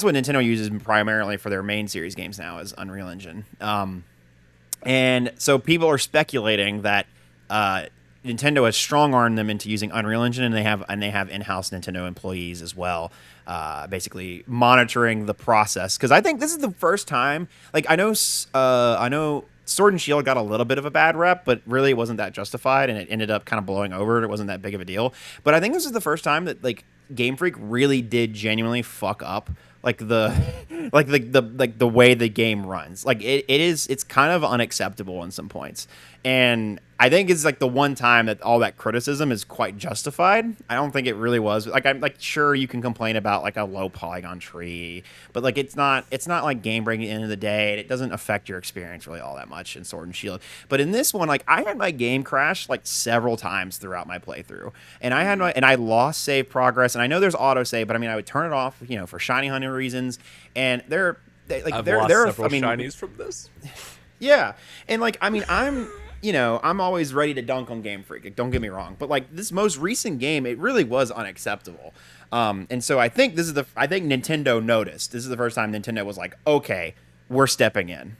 what Nintendo uses primarily for their main series games now, is Unreal Engine. And so people are speculating that Nintendo has strong-armed them into using Unreal Engine, and they have in-house Nintendo employees as well, basically monitoring the process. Because I think this is the first time. Like, I know Sword and Shield got a little bit of a bad rep, but really it wasn't that justified, and it ended up kind of blowing over. It wasn't that big of a deal. But I think this is the first time that like Game Freak really did genuinely fuck up like the way the game runs. Like it's kind of unacceptable in some points. And I think it's like the one time that all that criticism is quite justified. I don't think it really was. Like, I'm like, sure, you can complain about like a low polygon tree, but like it's not like game breaking at the end of the day, and it doesn't affect your experience really all that much in Sword and Shield. But in this one, like, I had my game crash like several times throughout my playthrough, and I lost save progress, and I know there's auto save, but I mean, I would turn it off, for shiny hunting reasons, and I've lost several shinies from this. Yeah, and like I mean, I'm always ready to dunk on Game Freak. Don't get me wrong, but like this most recent game, it really was unacceptable. And so I think I think Nintendo noticed. This is the first time Nintendo was like, okay, we're stepping in.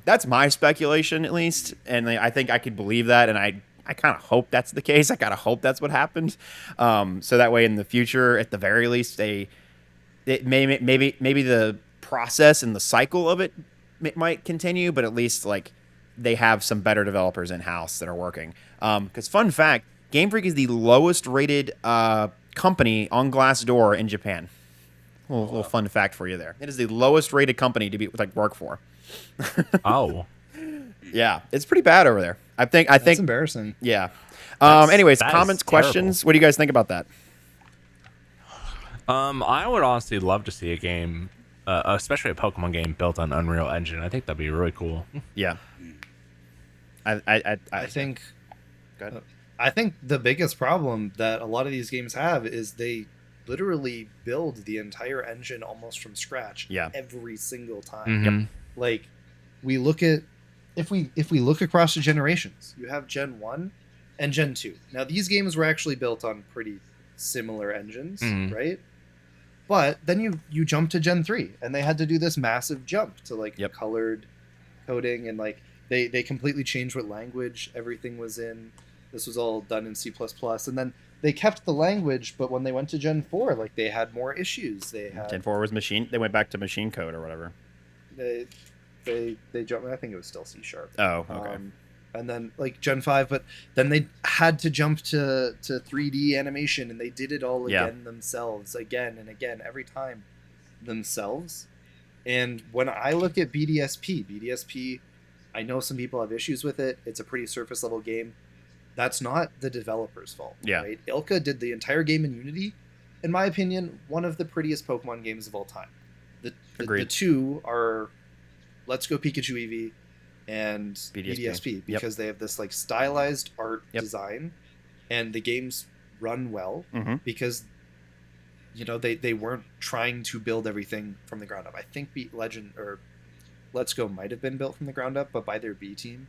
That's my speculation at least, and I think I could believe that, and I kind of hope that's the case. I kind of hope that's what happened. So that way in the future, at the very least, maybe the process and the cycle of it might continue, but at least like they have some better developers in house that are working. Because fun fact, Game Freak is the lowest rated company on Glassdoor in Japan. Little fun fact for you there. It is the lowest rated company to be work for. Oh. Yeah, it's pretty bad over there. I think. That's embarrassing. Yeah. That Anyways, is comments, terrible. questions. What do you guys think about that? I would honestly love to see a game, especially a Pokemon game built on Unreal Engine. I think that'd be really cool. Yeah. I think Go ahead. I think the biggest problem that a lot of these games have is they literally build the entire engine almost from scratch every single time. Mhm. Like we look at if we look across the generations, you have Gen 1 and Gen 2. Now these games were actually built on pretty similar engines, Mhm. right? But then you jump to Gen 3 and they had to do this massive jump to like colored coding and like they completely changed what language everything was in. This was all done in C++, and then they kept the language, but when they went to Gen 4, like they had more issues. They had Gen 4 was machine. They went back to machine code or whatever. they jumped. I think it was still C#. Oh, okay. And then like Gen 5, but then they had to jump to 3D animation, and they did it all again themselves, again and again, every time themselves. And when I look at BDSP, I know some people have issues with it. It's a pretty surface level game. That's not the developer's fault. Yeah. Right? Ilka did the entire game in Unity. In my opinion, one of the prettiest Pokemon games of all time. The Agreed. two are Let's Go Pikachu Eevee and BDSP. BDSP because they have this like stylized art design, and the games run well because they weren't trying to build everything from the ground up. I think Let's Go might have been built from the ground up, but by their B team.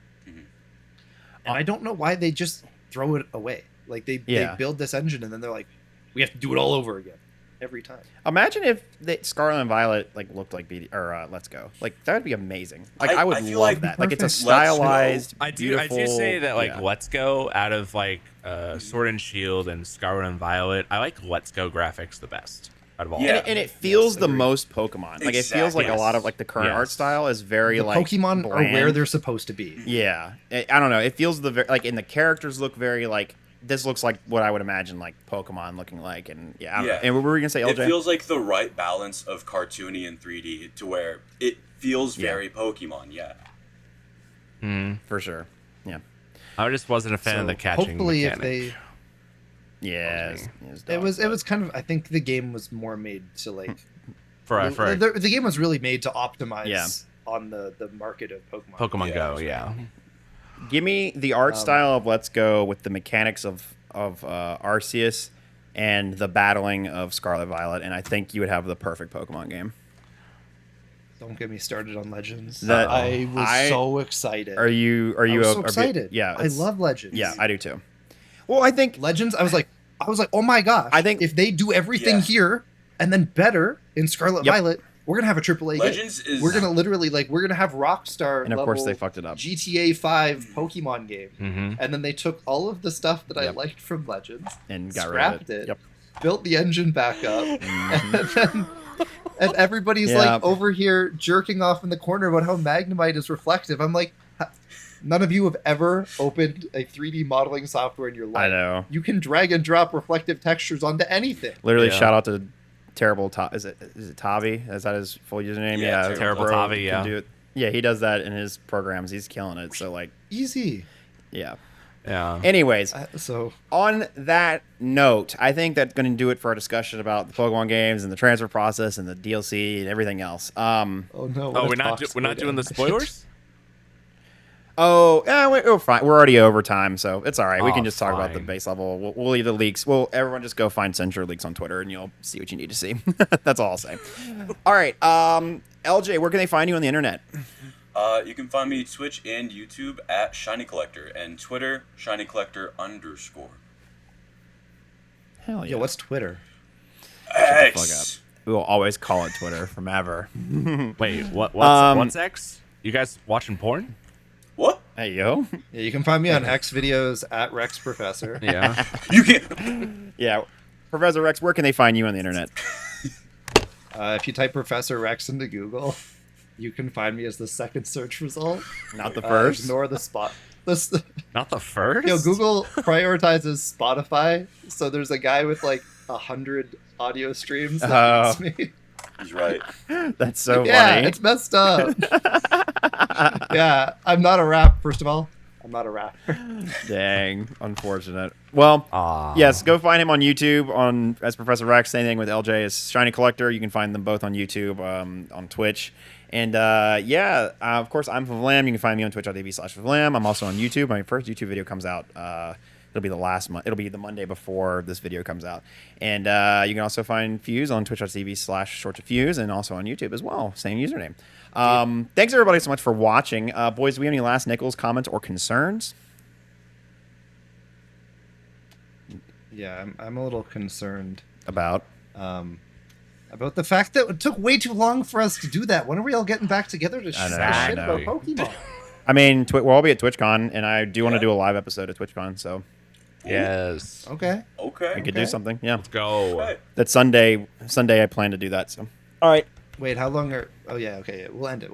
And I don't know why they just throw it away. Like they build this engine and then they're like, we have to do it all over again every time. Imagine if Scarlet and Violet like looked like Let's Go. Like that would be amazing. Like I would feel love like that. Like it's a Let's Go. stylized, I do beautiful, say that like yeah. Let's Go out of like Sword and Shield and Scarlet and Violet, I like Let's Go graphics the best out of all. Yeah. And it feels the agreed. most Pokemon. Like it feels like Exactly. a lot of like the current art Yes. style is very The like Pokemon are bland. where they're supposed to be. Yeah, I don't know. It feels like, and the characters look very like this looks like what I would imagine like Pokemon looking like, and I don't know. And what were we gonna say, LJ? It feels like the right balance of cartoony and 3D to where it feels very Pokemon. Yeah. For sure. Yeah. I just wasn't a fan of the catching hopefully mechanic. if they Yes. it was kind of, I think the game was more made to like the game was really made to optimize on the market of Pokemon. Pokemon Go, yeah. Give me the art style of Let's Go with the mechanics of Arceus and the battling of Scarlet Violet, and I think you would have the perfect Pokemon game. Don't get me started on Legends. That- I was I- so excited. Are you I was so a bit- excited. yeah, I love Legends. Yeah, I do too. Well, I think Legends. I was like, oh my gosh! I think- if they do everything Yeah. here and then better in Scarlet Yep. Violet, we're gonna have a AAA Legends game. is- We're gonna literally we're gonna have Rockstar. and of course they level fucked it up. GTA 5 Pokemon game, Mm-hmm. and then they took all of the stuff that I Yep. liked from Legends, And got rid scrapped of it. it, Yep. built the engine back up, and then and everybody's Yeah. like over here jerking off in the corner about how Magnemite is reflective. I'm like, none of you have ever opened a 3D modeling software in your life. I know. You can drag and drop reflective textures onto anything. Literally, Yeah. shout out to Terrible Is it Tavi? Is that his full username? Yeah, Terrible bro Tavi, can yeah. do it. Yeah, he does that in his programs. He's killing it. So like, Easy. yeah. Yeah. Anyways, So on that note, I think that's going to do it for our discussion about the Pokemon games and the transfer process and the DLC and everything else. oh no. Oh, we're not doing the spoilers? We're fine. We're already over time, so it's all right. We can Oh, just talk about the fine. base level. We'll leave the leaks. Well, everyone just go find Central Leaks on Twitter, and you'll see what you need to see. That's all I'll say. All right, LJ, where can they find you on the internet? You can find me Twitch and YouTube at Shiny Collector, and Twitter Shiny Collector _. Hell yeah. Yeah, what's Twitter? X. We will always call it Twitter from ever. Wait, what's X? You guys watching porn? What? Hey, yo. Yeah, you can find me on X videos at Rex Professor. Yeah. You can't. Yeah. Professor Rex, where can they find you on the internet? If you type Professor Rex into Google, you can find me as the second search result. Not the first. Ignore the spot. Not the first. Yo, Google prioritizes Spotify, so there's a guy with like 100 audio streams that beats me. He's right. That's so Yeah, funny. it's messed up. Yeah, I'm not a rap. First of all, I'm not a rapper. Dang, unfortunate. Well, Aw. yes, go find him on YouTube on as Professor Rex. Same thing with LJ as Shiny Collector. You can find them both on YouTube, on Twitch. And of course, I'm Vlam. You can find me on twitch.tv/Vlam. I'm also on YouTube. My first YouTube video comes out. It'll be the last month. It'll be the Monday before this video comes out. And you can also find Fuse on twitch.tv/ShortToFuse and also on YouTube as well. Same username. Thanks everybody so much for watching. Boys, do we have any last nickels, comments, or concerns? Yeah, I'm a little concerned About about the fact that it took way too long for us to do that. When are we all getting back together to I know, shit I about know. Pokemon? I mean, we'll all be at TwitchCon, and I do want to do a live episode at TwitchCon, so Yes. Okay. Okay. we could do something. Yeah, Let's go. Okay. that Sunday I plan to do that. So, all right. Wait, how long are? Oh yeah, okay. Yeah. We'll end it.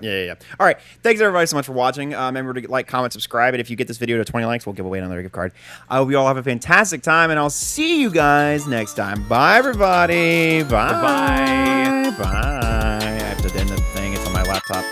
Yeah. All right. Thanks everybody so much for watching. Remember to like, comment, subscribe, and if you get this video to 20 likes, we'll give away another gift card. I hope you all have a fantastic time, and I'll see you guys next time. Bye, everybody. Bye. Bye. Bye. I have to end the thing. It's on my laptop.